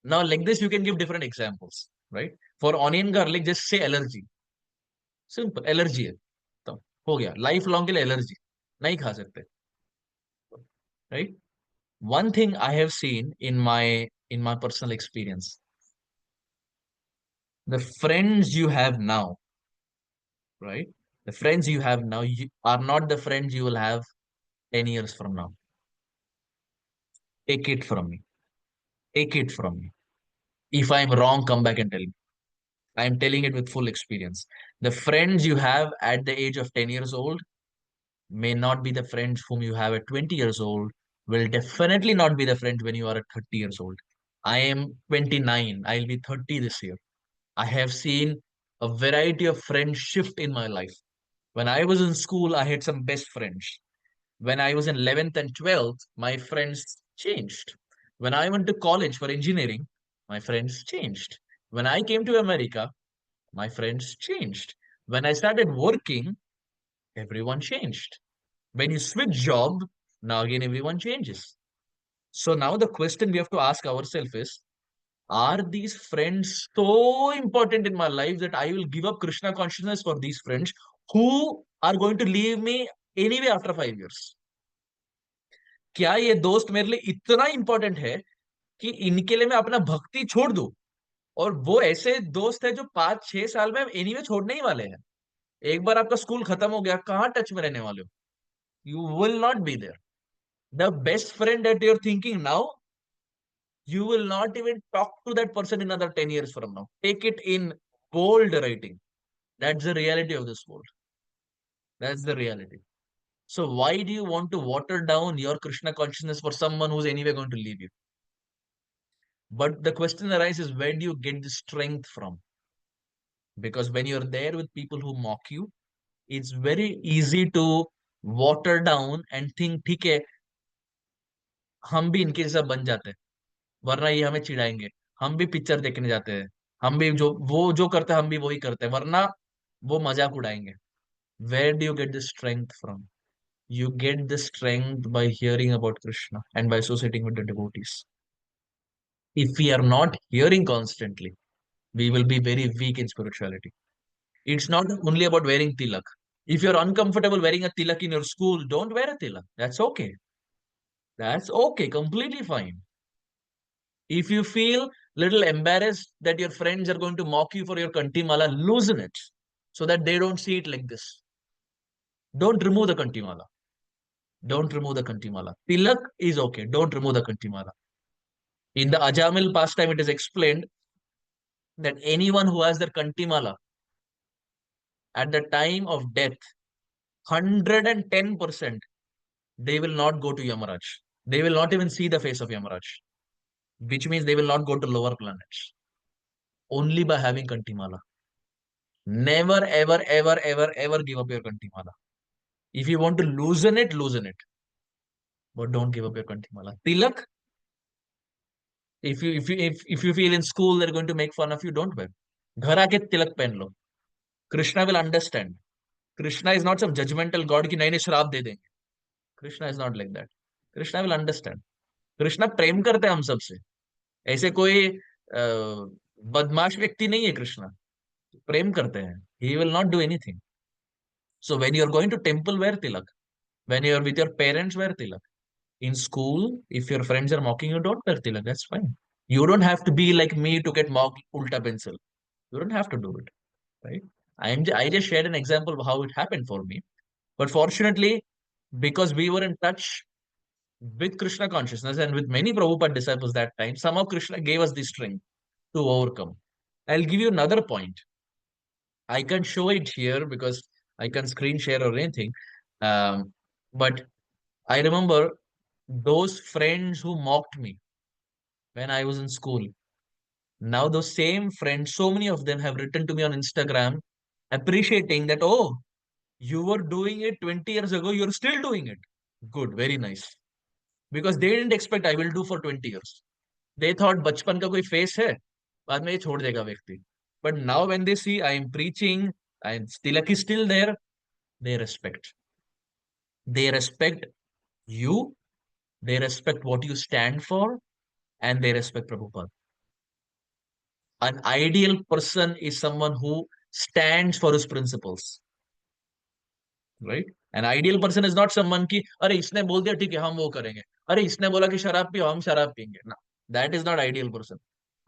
S1: Now, like this, you can give different examples, right? For onion garlic, just say allergy. Simple, allergy है. तो हो गया. Lifelong के लिए allergy. नहीं खा सकते. Right? One thing I have seen in my personal experience, the friends you have now, right? The friends you have now are not the friends you will have 10 years from now. Take it from me. Take it from me. If I'm wrong, come back and tell me. I'm telling it with full experience. The friends you have at the age of 10 years old may not be the friends whom you have at 20 years old, will definitely not be the friends when you are at 30 years old. I am 29. I'll be 30 this year. I have seen a variety of friends shift in my life. When I was in school, I had some best friends. When I was in 11th and 12th, my friends changed. When I went to college for engineering, my friends changed. When I came to America, my friends changed. When I started working, everyone changed. When you switch job, now again everyone changes. So now the question we have to ask ourselves is, are these friends so important in my life that I will give up Krishna consciousness for these friends who are going to leave me anyway after 5 years? क्या ये दोस्त मेरे लिए इतना important है कि इनके लिए मैं अपना भक्ति छोड़ दूं? और वो ऐसे दोस्त है जो 5-6 साल में एनीवे छोड़ने ही वाले हैं। एक बार आपका स्कूल खत्म हो गया, कहाँ टच में रहने वाले हो? You will not be there. The best friend that you are thinking now, you will not even talk to that person in another 10 years from now. Take it in bold writing. That's the reality of this world. That's the reality. So why do you want to water down your Krishna consciousness for someone who's anyway going to leave you? But the question arises, where do you get the strength from? Because when you're there with people who mock you, it's very easy to water down and think, ठीक है, हम भी इनके जैसा बन जाते हैं, वरना ये हमें चिढ़ाएंगे। हम भी पिक्चर देखने जाते हैं, हम भी जो करते हैं हम भी वही करते हैं, वरना वो मजाक उड़ाएंगे। Where do you get the strength from? You get the strength by hearing about Krishna and by associating with the devotees. If we are not hearing constantly, we will be very weak in spirituality. It's not only about wearing tilak. If you're uncomfortable wearing a tilak in your school, don't wear a tilak. That's okay. That's okay, completely fine. If you feel little embarrassed that your friends are going to mock you for your kantimala, loosen it so that they don't see it like this. Don't remove the kantimala. Don't remove the kantimala. Tilak is okay. Don't remove the kantimala. In the Ajamil pastime, it is explained that anyone who has their kantimala at the time of death, 110%, they will not go to Yamaraj. They will not even see the face of Yamaraj, which means they will not go to lower planets. Only by having kantimala. Never, ever, ever, ever, ever give up your kantimala. If you want to loosen it, loosen it. But don't give up your kantimala. Tilak, if you feel in school they're going to make fun of you, don't wear. घर आके तिलक पहन लो. Krishna will understand. Krishna is not some judgmental God कि नहीं नहीं श्राप दे देंगे. Krishna is not like that. Krishna will understand. Krishna प्रेम करते हैं हम सबसे. ऐसे कोई बदमाश व्यक्ति नहीं है कृष्णा. प्रेम करते हैं. He will not do anything. So when you are going to temple, wear tilak. When you are with your parents, wear tilak. In school, if your friends are mocking you, don't wear tilak. That's fine. You don't have to be like me to get mocked ulta pencil. You don't have to do it, right? I just shared an example of how it happened for me. But fortunately, because we were in touch with Krishna consciousness and with many Prabhupada disciples that time, somehow Krishna gave us the strength to overcome. I'll give you another point. I can show it here because I can screen share or anything. But I remember those friends who mocked me when I was in school. Now those same friends, so many of them have written to me on Instagram appreciating that, oh, you were doing it 20 years ago, you're still doing it. Good, very nice. Because they didn't expect I will do for 20 years. They thought बचपन का कोई face है, बाद में ये छोड़ देगा व्यक्ति. But now when they see I am preaching and Tilak is still there, they respect. They respect you, they respect what you stand for, and they respect Prabhupada. An ideal person is someone who stands for his principles. Right? An ideal person is not someone की अरे इसने बोल दिया ठीक है हम वो करेंगे. अरे इसने बोला कि शराब पियो हम शराब पियेंगे. No, that is not ideal person.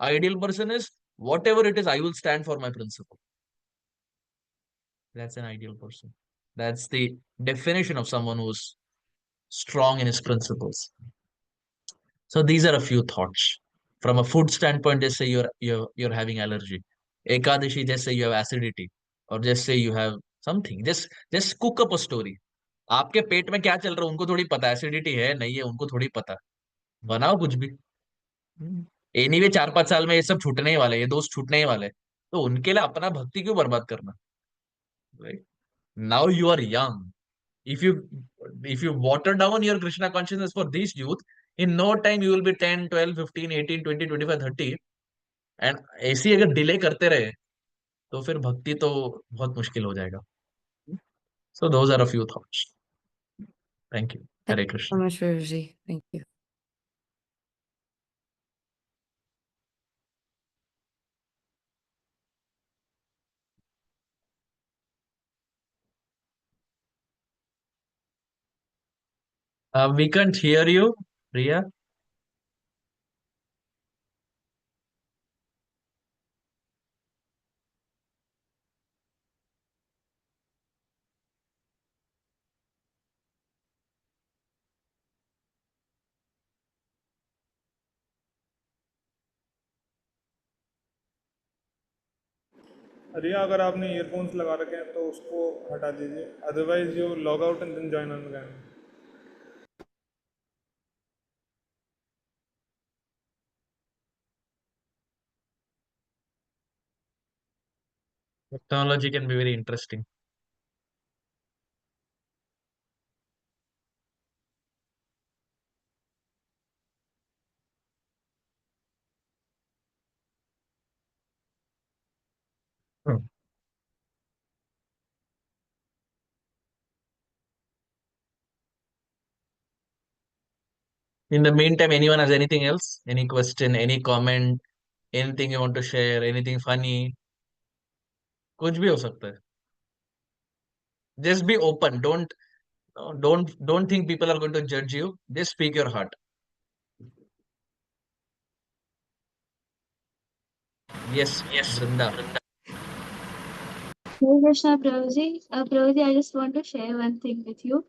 S1: Ideal person is whatever it is, I will stand for my principle. That's an ideal person. That's the definition of someone who's strong in his principles. So these are a few thoughts. From a food standpoint, just say you're having allergy. Ekadashi, just say you have acidity, or just say you have something. Just cook up a story. आपके पेट में क्या चल रहा है उनको थोड़ी पता, acidity है नहीं है उनको थोड़ी पता. बनाओ कुछ भी. एनीवे 4-5 साल में ये सब छूटने ही वाले, ये दोस्त छूटने ही वाले, तो उनके लिए अपना भक्ति क्यों बर्बाद करना. Right now you are young. If you water down your Krishna consciousness for these youth, in no time you will be 10, 12, 15, 18, 20, 25, 30. And ऐसी अगर डिले करते रहे तो फिर भक्ति तो बहुत मुश्किल हो जाएगा. So those are a few thoughts. Thank you.
S8: Thank
S1: Hare
S8: you so
S1: Krishna.
S8: much, Prabhuji. Thank you.
S1: We can't hear you, Priya.
S9: रिया, अगर आपने ईयरफोन्स लगा रखे हैं तो उसको हटा दीजिए, otherwise you log out and then join on again.
S1: Technology can be very interesting. Hmm. In the meantime, anyone has anything else? Any question, any comment, anything you want to share, anything funny? कुछ भी हो सकता है. Just be open. Don't think people are going to judge you. Just speak your heart. Yes, Brinda.
S10: Hey Krishna, Prabhuji. Prabhuji, I just want to share one thing with you.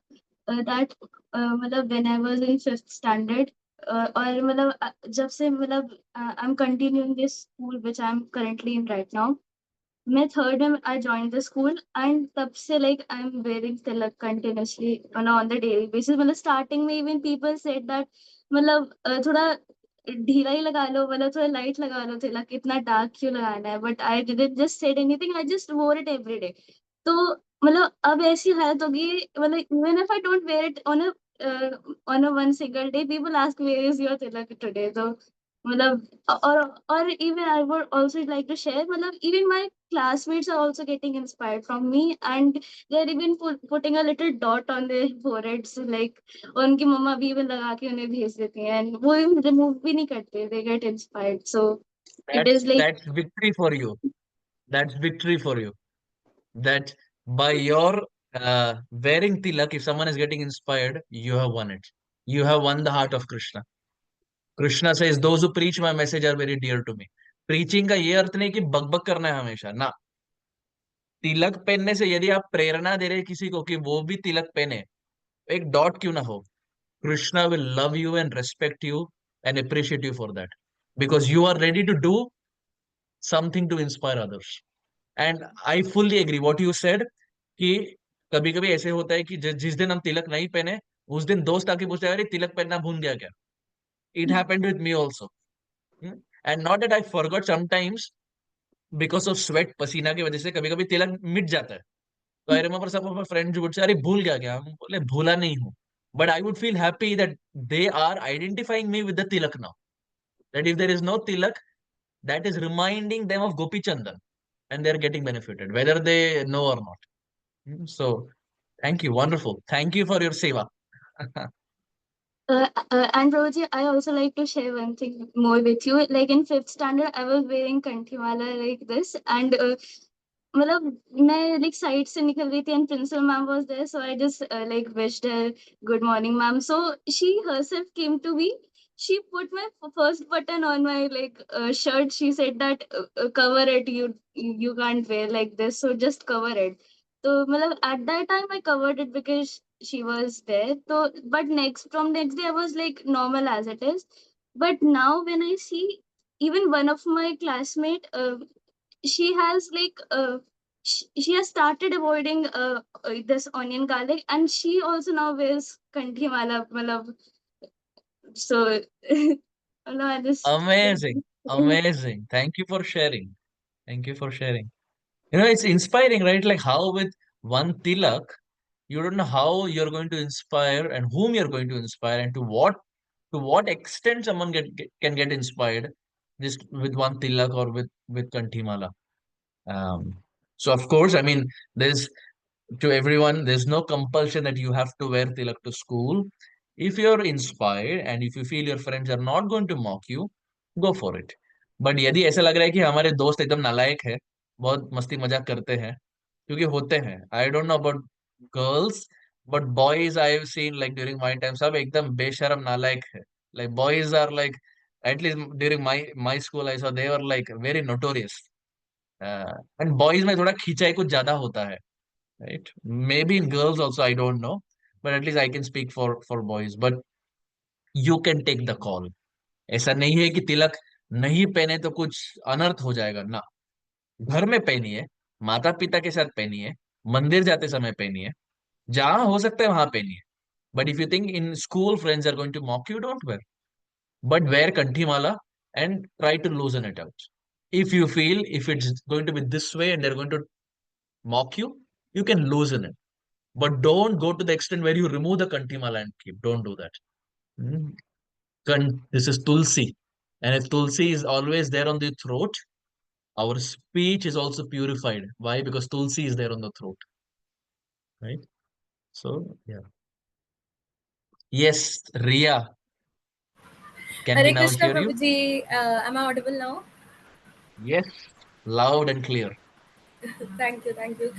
S10: That मतलब when I was in fifth standard, और मतलब जब से मतलब I'm continuing this school which I'm currently in right now. मैं third में I joined the school and तब से like I'm wearing tilak continuously on the daily basis. मतलब starting में even people said that मतलब थोड़ा ढीला ही लगा लो, मतलब थोड़ा लाइट लगा लो तिलक, इतना डार्क क्यों लगाना है. But I didn't just said anything, I just wore it every day. तो मतलब अब ऐसी हालत होगी, मतलब even if I don't wear it on a one single day, people ask where is your tilak today. तो मतलब और even I would also like to share, मतलब even my classmates are also getting inspired from me and they're even putting a little dot on their foreheads, like उनकी मम्मा भी even लगा के उन्हें भेज देती हैं and वो रिमूव भी नहीं करते, they get inspired. So it is like
S1: That's victory for you. That's victory for you. That by your wearing tilak, if someone is getting inspired, you have won it. You have won the heart of Krishna. Krishna says, those who preach my message are very dear to me. Preaching का ये अर्थ नहीं कि बकबक करना है हमेशा ना. तिलक पहनने से यदि आप प्रेरणा दे रहे हैं किसी को कि वो भी तिलक पहने, एक डॉट क्यों ना हो, Krishna will love you and respect you and appreciate you for that because you are ready to do something to inspire others. And I fully agree what you said कि कभी कभी ऐसे होता है कि जिस दिन हम तिलक नहीं पहने उस दिन दोस्त आके पूछते हैं अरे तिलक पहनना भूल गया क्या. It happened with me also. And not that I forgot sometimes because of sweat, पसीना की वजह से कभी कभी तिलक मिट जाता है. तो I remember some of my friends would say अरे भूल गया क्या, हम बोले भूला नहीं हूँ. But I would feel happy that they are identifying me with the tilak now. That if there is no tilak, that is reminding them of Gopi Chandan and they're getting benefited, whether they know or not. So, thank you. Wonderful. Thank you for your seva.
S10: and Roji, I also like to share one thing more with you. Like in fifth standard, I was wearing kantiwala like this, and मतलब मैं like side से निकल रही थी and principal ma'am was there, so I just like wished her good morning ma'am. So she herself came to me. She put my first button on my like shirt. She said that cover it. You can't wear like this, so just cover it. So मतलब at that time I covered it because she was there. So but from next day I was like normal as it is. But now when I see even one of my classmate, she has like she has started avoiding this onion garlic and she also now wears kanthi mala malab. So no, I just
S1: Amazing. Amazing. Thank you for sharing. Thank you for sharing. You know, it's inspiring, right? Like how with one tilak, you don't know how you're going to inspire and whom you're going to inspire and to what extent someone can get inspired just with one tilak or with kanthimala. So of course, I mean, there's to everyone, there's no compulsion that you have to wear tilak to school. If you're inspired and if you feel your friends are not going to mock you, go for it. But यदि ऐसा लग रहा है कि हमारे दोस्त एकदम नालायक है, बहुत मस्ती मजाक करते हैं, क्योंकि होते हैं. I don't know about girls, But boys I've seen like during my time, सब एकदम बेशरम नालायक है. Like boys are like, at least during my school I saw they were like very notorious. And boys में थोड़ा खींचाई कुछ ज्यादा होता है, right? Maybe in girls also I don't know, but at least I can speak for boys. But you can take the call. ऐसा नहीं है कि तिलक नहीं पहने तो कुछ अनर्थ हो जाएगा ना. घर में पहनिए, माता पिता के साथ पहनिए, मंदिर जाते समय पहनिए, जहां हो सकता है वहां पहनिए. But if you think in school friends are going to mock you, don't wear. But wear kanthimala and try to loosen it out. If you feel if it's going to be this way and they're going to mock you, you can loosen it. But don't go to the extent where you remove the kanthimala and keep. Don't do that. Hmm. This is Tulsi. And if Tulsi is always there on the throat, our speech is also purified. Why? Because Tulsi is there on the throat. Right? So, yeah. Yes, Ria. Can we
S11: Hare
S1: now
S11: Krishna
S1: hear you?
S11: Prabhuji, am I audible now?
S1: Yes, loud and clear.
S11: Thank you, thank you.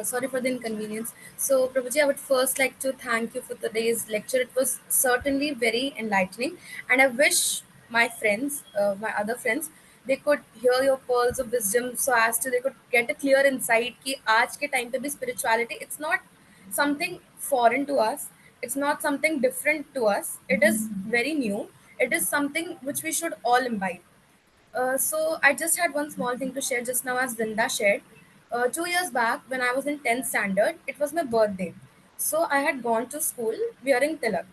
S11: Sorry for the inconvenience. So, Prabhuji, I would first like to thank you for today's lecture. It was certainly very enlightening, and I wish my friends, my other friends, they could hear your pearls of wisdom so as to they could get a clear insight कि आज के time पे भी spirituality, it's not something foreign to us. It's not something different to us. It is very new. It is something which we should all imbibe. So I just had one small thing to share just now, as Zinda shared. 2 years back, when I was in 10th standard, it was my birthday. So I had gone to school wearing tilak.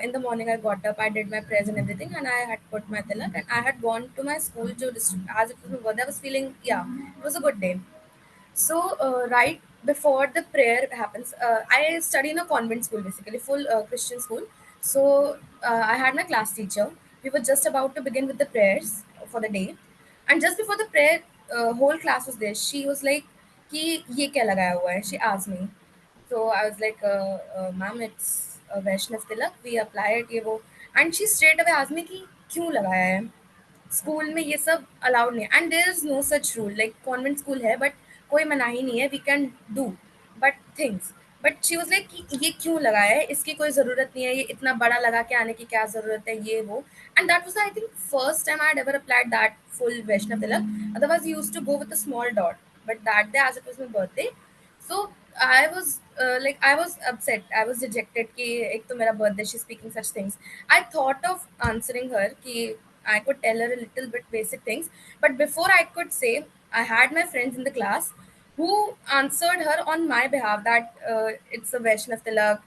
S11: In the morning, I got up, I did my prayers and everything, and I had put my tilak, and I had gone to my school to as it was my birthday. I was feeling, yeah, it was a good day. So, right before the prayer happens, I study in a convent school, basically full Christian school. So, I had my class teacher. We were just about to begin with the prayers for the day, and just before the prayer, whole class was there. She was like, "कि ये क्या लगाया हुआ है?" She asked me. So I was like, "Ma'am, it's a Vaishnav tilak. We apply it, ये वो." And she straight away asked me कि क्यों लगाया है? स्कूल में ये सब अलाउड नहीं है, and there is no such rule. Like convent school है बट कोई मनाही नहीं है, we can do but things. But she was like कि ये क्यों लगाया है, इसकी कोई ज़रूरत नहीं है, ये इतना बड़ा लगा के आने की क्या ज़रूरत है, ये वो. And that was I think first time I had ever applied that full Vaishnav tilak. Otherwise used to go with a small dot, but that day as it was my birthday. So I was I was upset. I was dejected कि एक तो मेरा birthday, she's speaking such things. I thought of answering her कि I could tell her a little bit basic things, but before I could say, I had my friends in the class who answered her on my behalf that it's a Vaishnav Tilak.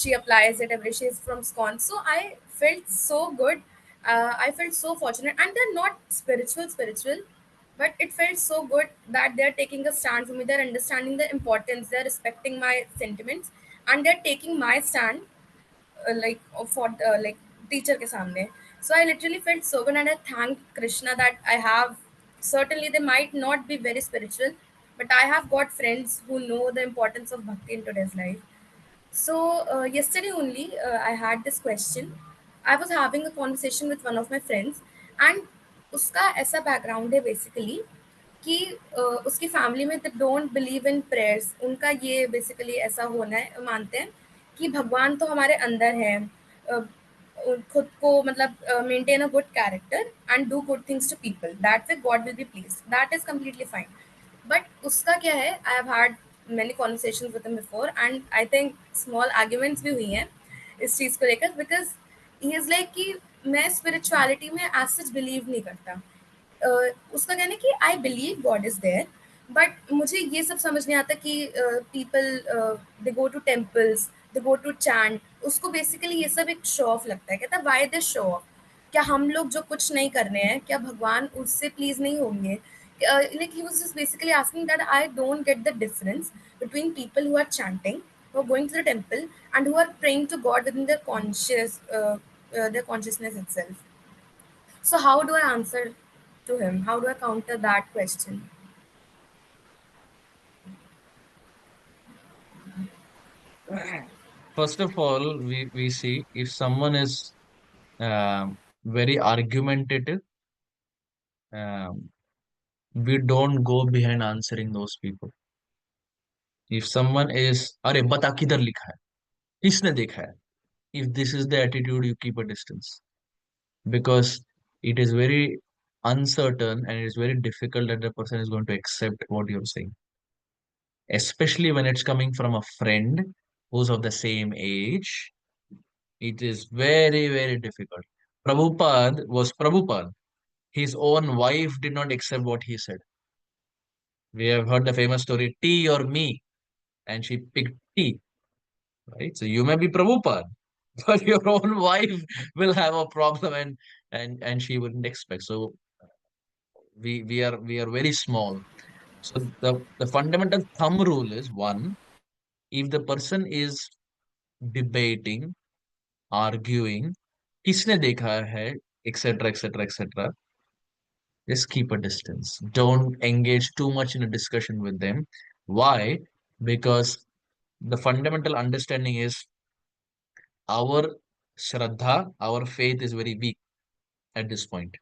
S11: She applies it every. She is from SCON, so I felt so good. I felt so fortunate, and they're not spiritual, but it felt so good that they're taking a stand for me. They're understanding the importance, they're respecting my sentiments, and they're taking my stand for like teacher ke samne. So I literally felt so good, and I thank Krishna that I have, certainly they might not be very spiritual, but I have got friends who know the importance of bhakti in today's life. So yesterday only, I had this question. I was having a conversation with one of my friends, and उसका ऐसा background है basically कि उसकी family में they don't believe in prayers. उनका ये basically ऐसा होना है, मानते हैं कि भगवान तो हमारे अंदर है. अ, खुद को मतलब maintain a good character and do good things to people. That way God will be pleased. That is completely fine. But उसका क्या है, I have had many conversations with him before, and I think small arguments भी हुई हैं इस चीज़ को लेकर, because he is like कि मैं spirituality में as such believe नहीं करता. उसका कहना है कि I believe God is there, but मुझे ये सब समझ नहीं आता कि people they go to temples, they go to chant. उसको बेसिकली ये सब एक शो ऑफ लगता है. कहता है वाई दिस शो ऑफ? क्या हम लोग जो कुछ नहीं कर रहे हैं, क्या भगवान उससे प्लीज नहीं होंगे? Like he was just basically asking that I don't get the difference between people who are chanting, who are going to the temple, and who are praying to God within their consciousness itself. So how do I answer to him? How do I counter that question?
S1: First of all, we see if someone is very argumentative, um, we don't go behind answering those people. If someone is, अरे बता किधर लिखा है? किसने देखा है? If this is the attitude, you keep a distance, because it is very uncertain and it is very difficult that the person is going to accept what you're saying, especially when it's coming from a friend who's of the same age. It is very, very difficult. Prabhupada was Prabhupada. His own wife did not accept what he said. We have heard the famous story, tea or me, and she picked tea, right? So you may be Prabhupada, but your own wife will have a problem, and she wouldn't expect. So we are very small. So the fundamental thumb rule is, one, if the person is debating, arguing, किसने देखा है, etc., etc., etc., just keep a distance. Don't engage too much in a discussion with them. Why? Because the fundamental understanding is our Shraddha, our faith is very weak at this point.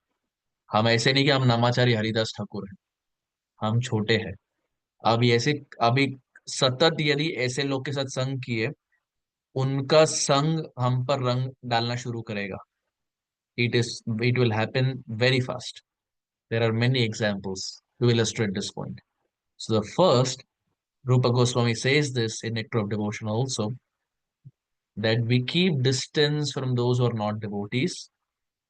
S1: हम ऐसे नहीं कि हम नामाचारी हरिदास ठाकुर हैं, हम छोटे हैं. अभी सतत यदि ऐसे लोग के साथ संग किए, उनका संग हम पर रंग डालना शुरू करेगा. It will happen very fast. There are many examples to illustrate this point. So the first, Rupa Goswami says this in Nectar of Devotion also, that we keep distance from those who are not devotees,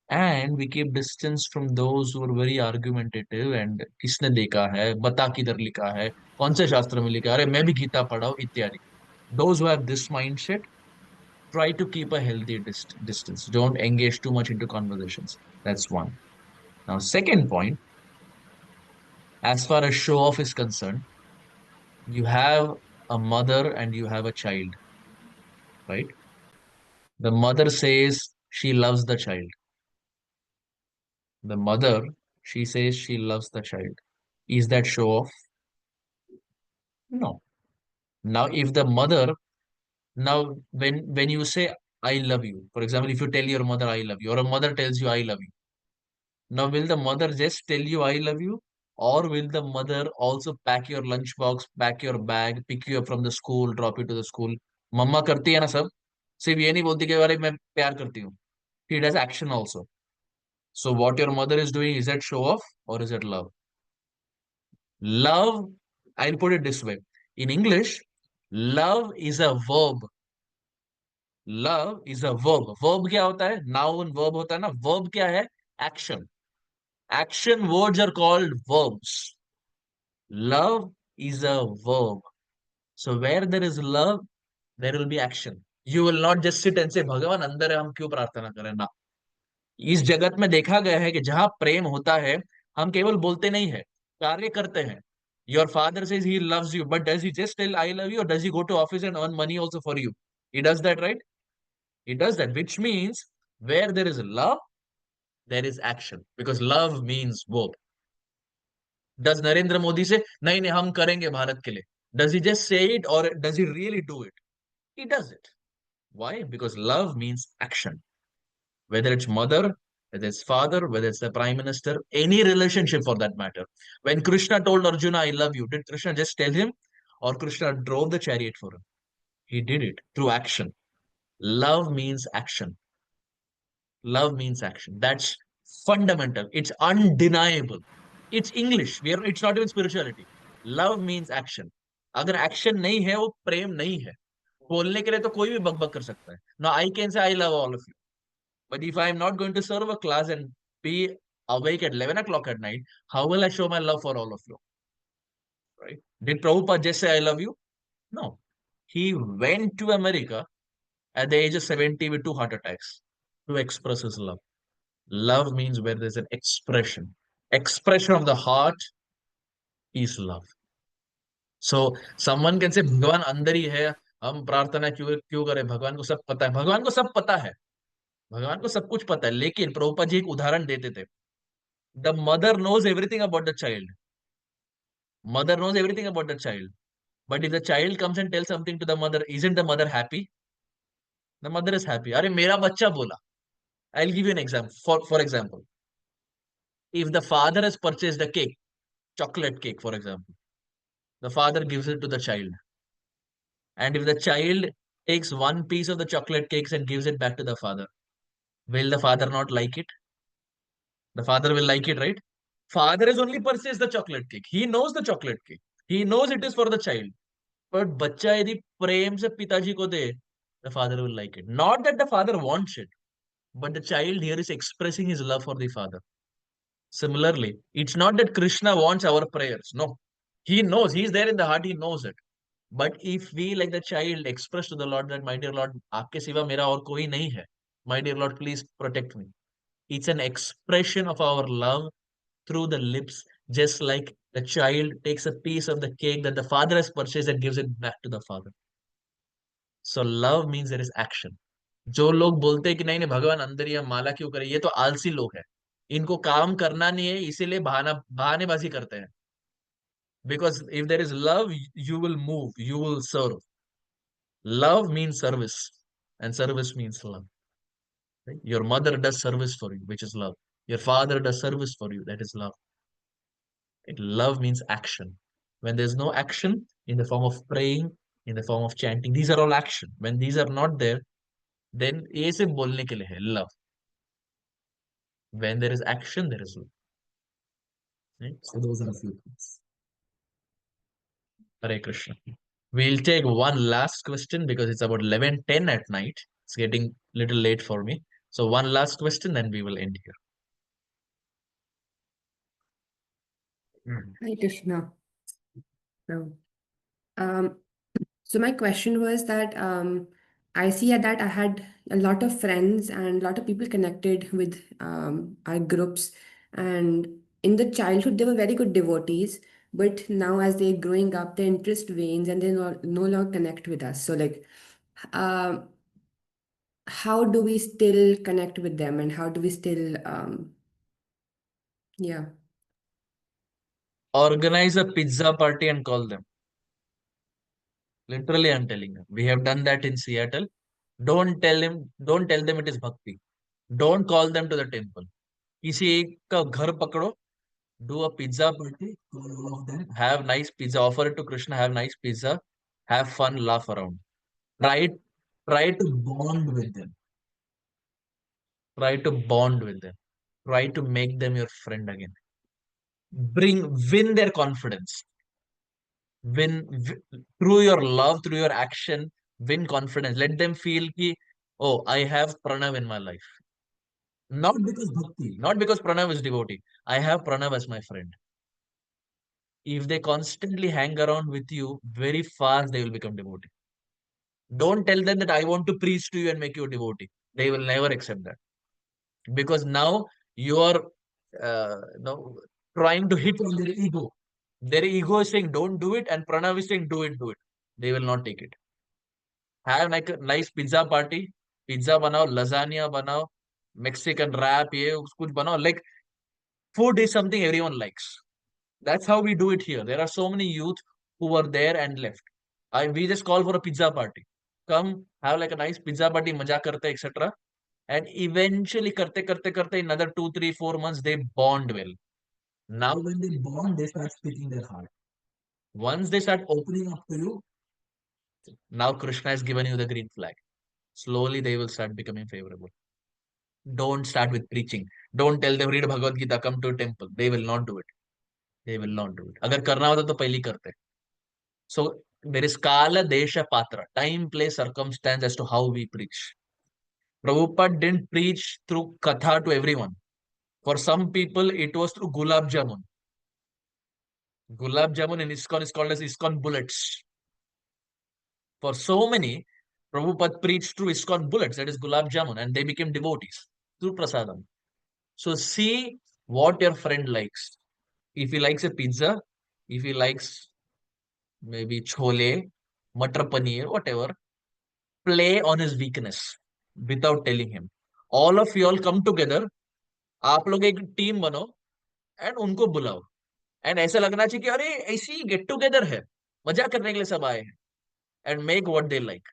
S1: and we keep distance from those who are very argumentative and किसने देखा है, बता किधर लिखा है, कौन से शास्त्र में लिखा है, अरे मैं भी गीता पढ़ा हूं, इत्यादि. Those who have this mindset, try to keep a healthy distance. Don't engage too much into conversations. That's one. Now, second point, as far as show off is concerned, you have a mother and you have a child, right? The mother says she loves the child. The mother, she says she loves the child. Is that show off? No. Now, if the mother, now when you say I love you, for example, if you tell your mother I love you, or a mother tells you I love you, now will the mother just tell you I love you, or will the mother also pack your lunchbox, pack your bag, pick you up from the school, drop you to the school? मम्मा करती है ना सब, सिर्फ ये नहीं बोलती कि अरे मैं प्यार करती हूँ. She does action also. So what your mother is doing, is that show off or is it love? Love, I'll put it this way. In English, love is a verb. Love is a verb. Verb क्या होता है? Noun verb होता है ना. Verb क्या है? Action. Action words are called verbs. Love is a verb. So where there is love, there will be action. You will not just sit and say, भगवान अंदर है, हम क्यों प्रार्थना करें ना. इस जगत में देखा गया है कि जहां प्रेम होता है, हम केवल बोलते नहीं है, कार्य करते हैं. Your father says he loves you, but does he just tell I love you, or does he go to office and earn money also for you? He does that, right? He does that, which means where there is love, there is action, because love means verb. Does Narendra Modi say, नहीं नहीं हम करेंगे भारत के लिए? Does he just say it, or does he really do it? He does it. Why? Because love means action. Whether it's mother, whether it's father, whether it's the prime minister, any relationship for that matter. When Krishna told Arjuna, I love you, did Krishna just tell him, or Krishna drove the chariot for him? He did it through action. Love means action. Love means action. That's fundamental. It's undeniable. It's English. It's not even spirituality. Love means action. अगर action नहीं है, वो प्रेम नहीं है. बोलने के लिए तो कोई भी बकबक कर सकता है. Now I can say I love all of you. But if I am not going to serve a class and be awake at 11 o'clock at night, how will I show my love for all of you? Right? Did Prabhupada just say I love you? No. He went to America at the age of 70 with 2 heart attacks to express his love. Love means where there's an expression. Expression of the heart is love. So someone can say, भगवान अंदर ही है, हम प्रार्थना क्यों क्यों करें, भगवान को सब पता है. भगवान को सब पता है, भगवान को सब कुछ पता है. लेकिन प्रभुपाद जी एक उदाहरण देते थे. The mother knows everything about the child. Mother knows everything about the child. But if the child comes and tells something to the mother, isn't the mother happy? The mother is happy. अरे मेरा बच्चा बोला. I'll give you an example. For example, if the father has purchased a cake, chocolate cake, for example, the father gives it to the child. And if the child takes one piece of the chocolate cakes and gives it back to the father, will the father not like it? The father will like it, right? Father has only purchased the chocolate cake. He knows the chocolate cake. He knows it is for the child. But बच्चा यदि प्रेम से पिताजी को दे, the father will like it. Not that the father wants it, but the child here is expressing his love for the father. Similarly, it's not that Krishna wants our prayers. No. He knows. He's there in the heart. He knows it. But if we, like the child, express to the Lord that, my dear Lord, आपके सिवा मेरा और कोई नहीं है. My dear Lord, please protect me. It's an expression of our love through the lips, just like the child takes a piece of the cake that the father has purchased and gives it back to the father. So love means there is action. जो लोग बोलते हैं कि नहीं नहीं भगवान अंदर ही है, माला क्यों करे, ये तो आलसी लोग हैं. इनको काम करना नहीं है, इसीलिए बहानेबाजी करते हैं. Because if there is love, you will move, you will serve. Love means service, and service means love. Right? Your mother does service for you, which is love. Your father does service for you, that is love. Right? Love means action. When there's no action in the form of praying, in the form of chanting, these are all action. When these are not there, then ये सिर्फ बोलने के लिए है love. When there is action, there is love. Right? So those are a few things. Hare Krishna. We'll take one last question because it's about 11:10 at night. It's getting a little late for me. So one last question, then we will end here.
S4: Hi, Krishna. So, um, so my question was that I see that I had a lot of friends and a lot of people connected with our groups, and in the childhood they were very good devotees, but now as they're growing up, their interest wanes and they no longer connect with us. So like, um, how do we still connect with them, and how do we still yeah.
S1: Organize a pizza party and call them. Literally, I'm telling you. We have done that in Seattle. Don't tell them it is bhakti. Don't call them to the temple. किसी एक का घर पकड़ो, do a pizza party, call all of them, have nice pizza, offer it to Krishna, have nice pizza, have fun, laugh around. Try try to bond with them. Try to bond with them. Try to make them your friend again. Win their confidence. Through your love, through your action, win confidence. Let them feel ki, oh, I have Pranav in my life. Not because bhakti, not because Pranav is devotee. I have Pranav as my friend. If they constantly hang around with you, very fast they will become devotee. Don't tell them that I want to preach to you and make you a devotee. They will never accept that. Because now you are trying to hit on their ego. Their ego is saying don't do it, and Pranav is saying do it, do it. They will not take it. Have like a nice pizza party. Pizza banao, lasagna banao, Mexican wrap, ye kuch banao. Like food is something everyone likes. That's how we do it here. There are so many youth who were there and left. We just call for a pizza party. Come, have like a nice pizza party, maja karte, etc. And eventually, karte, in another 2, 3, 4 months, they bond well. Now, when they bond, they start speaking their heart. Once they start opening up to you, now Krishna has given you the green flag. Slowly, they will start becoming favorable. Don't start with preaching. Don't tell them, read Bhagavad Gita, come to a temple. They will not do it. They will not do it. अगर करना होता तो पहले करते. So there is kala, desha, patra, time, place, circumstance as to how we preach. Prabhupada didn't preach through katha to everyone. For some people, it was through gulab jamun. Gulab jamun in ISKCON is called as ISKCON bullets. For so many, Prabhupada preached through ISKCON bullets, that is gulab jamun, and they became devotees through prasadam. So see what your friend likes. If he likes a pizza, if he likes maybe chole, matar paneer, whatever, play on his weakness without telling him. All of you all come together, आप लोग एक team बनो and उनको बुलाओ and ऐसा लगना चाहिए कि अरे ऐसी गेट टुगेदर है, मजा करने के लिए सब आए हैं, and make what they like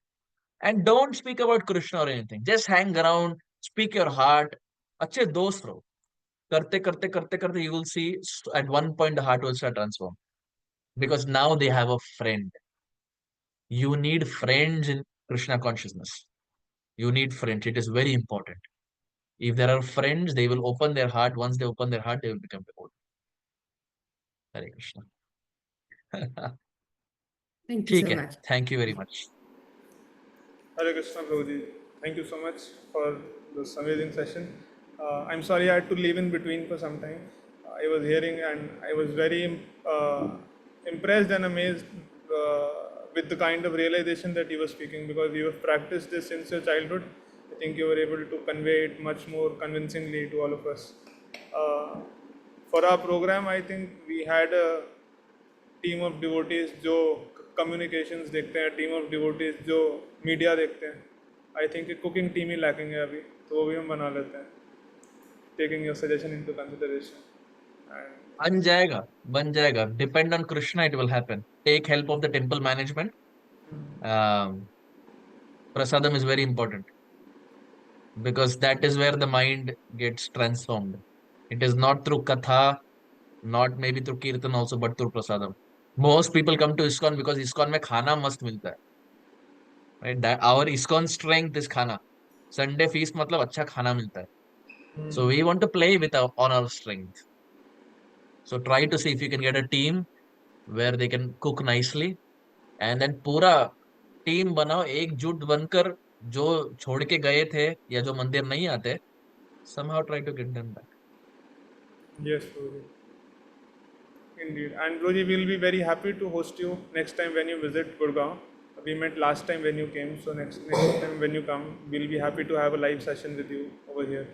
S1: and don't speak about Krishna और anything, just hang around, speak your heart, अच्छे दोस्त रहो. करते करते करते करते you will see at one point the heart will start transform because now they have a friend. You need friends Krishna consciousness. You need friends. It is very important. If there are friends, they will open their heart. Once they open their heart, they will become devotee. Hare Krishna.
S4: Thank you
S1: ठीक
S4: so
S1: है.
S4: much.
S1: Thank you very much.
S9: Hare Krishna, Prabhuji. Thank you so much for this amazing session. I'm sorry I had to leave in between for some time. I was hearing and I was very impressed and amazed with the kind of realization that you were speaking, because you have practiced this since your childhood. I think you were able to convey it much more convincingly to all of us. For our program, I think we had a team of devotees जो communications देखते हैं, team of devotees जो media देखते हैं. I think cooking team he lacking है अभी, तो वो भी हम बना लेते हैं, taking your suggestion into consideration.
S1: बन जाएगा. Depend on Krishna, it will happen. Take help of the temple management. Prasadam is very important because that is where the mind gets transformed. It is not through katha, not maybe through kirtan also, but through prasadam. Most people come to ISKCON because ISKCON में खाना मस्त मिलता है. Right? That our ISKCON strength is खाना. Sunday feast मतलब अच्छा खाना मिलता है. So we want to play with on our strength. So try to see if you can get a team where they can cook nicely, and then पूरा team बनाओ एकजुट बनकर. जो छोड़ के गए थे या जो मंदिर नहीं आते, somehow try to get them back.
S9: Yes, Prabhuji. Indeed. And Prabhuji, we'll be very happy to host you next time when you visit Gurgaon. We met last time when you came, so next time when you come, we'll be happy to have a live session with you over here.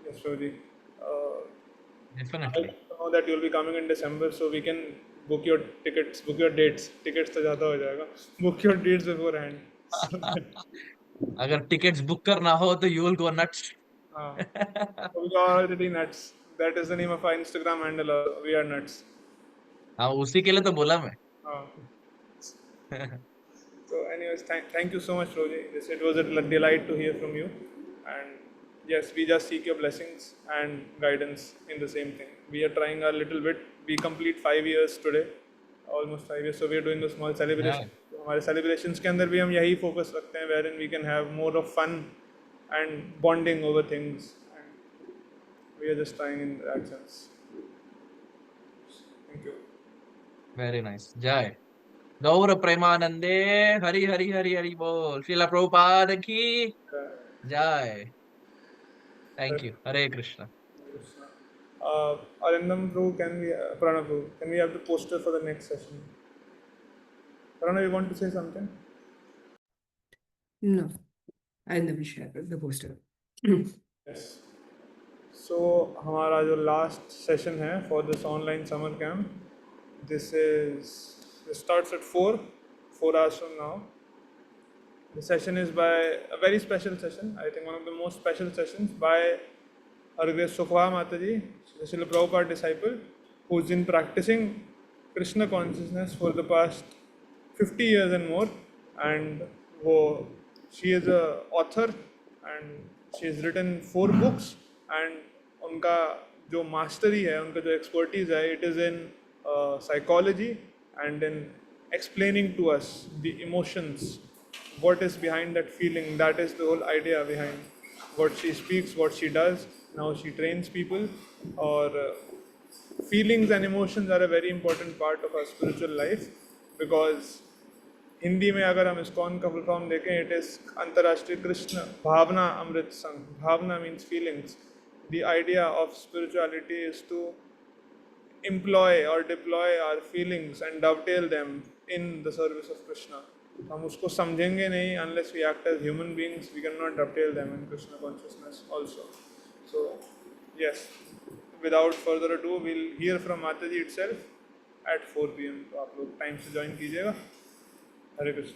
S9: Yes, Prabhuji.
S1: Definitely.
S9: I know that you'll be coming in December, so we can book your tickets, book your dates. Tickets तो ज़्यादा हो जाएगा. Book your dates beforehand.
S1: अगर tickets book करना हो तो you will go nuts.
S9: We are already nuts. That is the name of our Instagram handle. We are nuts.
S1: हाँ, उसी के लिए तो बोला मैं.
S9: So anyways, thank you so much, Roji. It was a delight to hear from you. And yes, we just seek your blessings and guidance in the same thing. We are trying our little bit. We complete 5 years today, almost 5 years. So we are doing a small celebration. हमारे celebrations के अंदर भी हम यही focus रखते हैं, wherein we can have more of fun and bonding over things. And we are just trying in that sense. Thank you.
S1: Very nice. Jai. गौर प्रेमानंदे हरि हरि हरि हरि बोल. श्रीला प्रभुपाद की जय. Thank you. Hare Krishna.
S9: Arindam Prabhu, Pranav Prabhu, can we have the poster for the next session? Pranav, you want to say something?
S4: No, I'll never share the poster.
S9: Yes. So, हमारा जो last session है for this online summer camp, this starts at 4 hours from now. The session is by a very special session, I think one of the most special sessions, by our great Sakha Mataji, Srila Prabhupada disciple, who's been practicing Krishna consciousness for the past 50 years and more. And she is an author and she has written 4 books. And उनका जो mastery है, उनका जो expertise है, it is in psychology and in explaining to us the emotions, what is behind that feeling. That is the whole idea behind what she speaks, what she does, and how she trains people. Or feelings and emotions are a very important part of our spiritual life, because Hindi में अगर हम ISKCON का full form देखें, it is Antarrashtriya Krishna Bhavana Amrit Sangh. Bhavana means feelings. The idea of spirituality is to employ or deploy our feelings and dovetail them in the service of Krishna. हम उसको समझेंगे नहीं unless we act as human beings. We cannot dovetail them in Krishna consciousness also. So yes, without further ado, we'll hear from Mataji itself at 4 PM. तो आप लोग time से join कीजिएगा. हरे कृष्ण.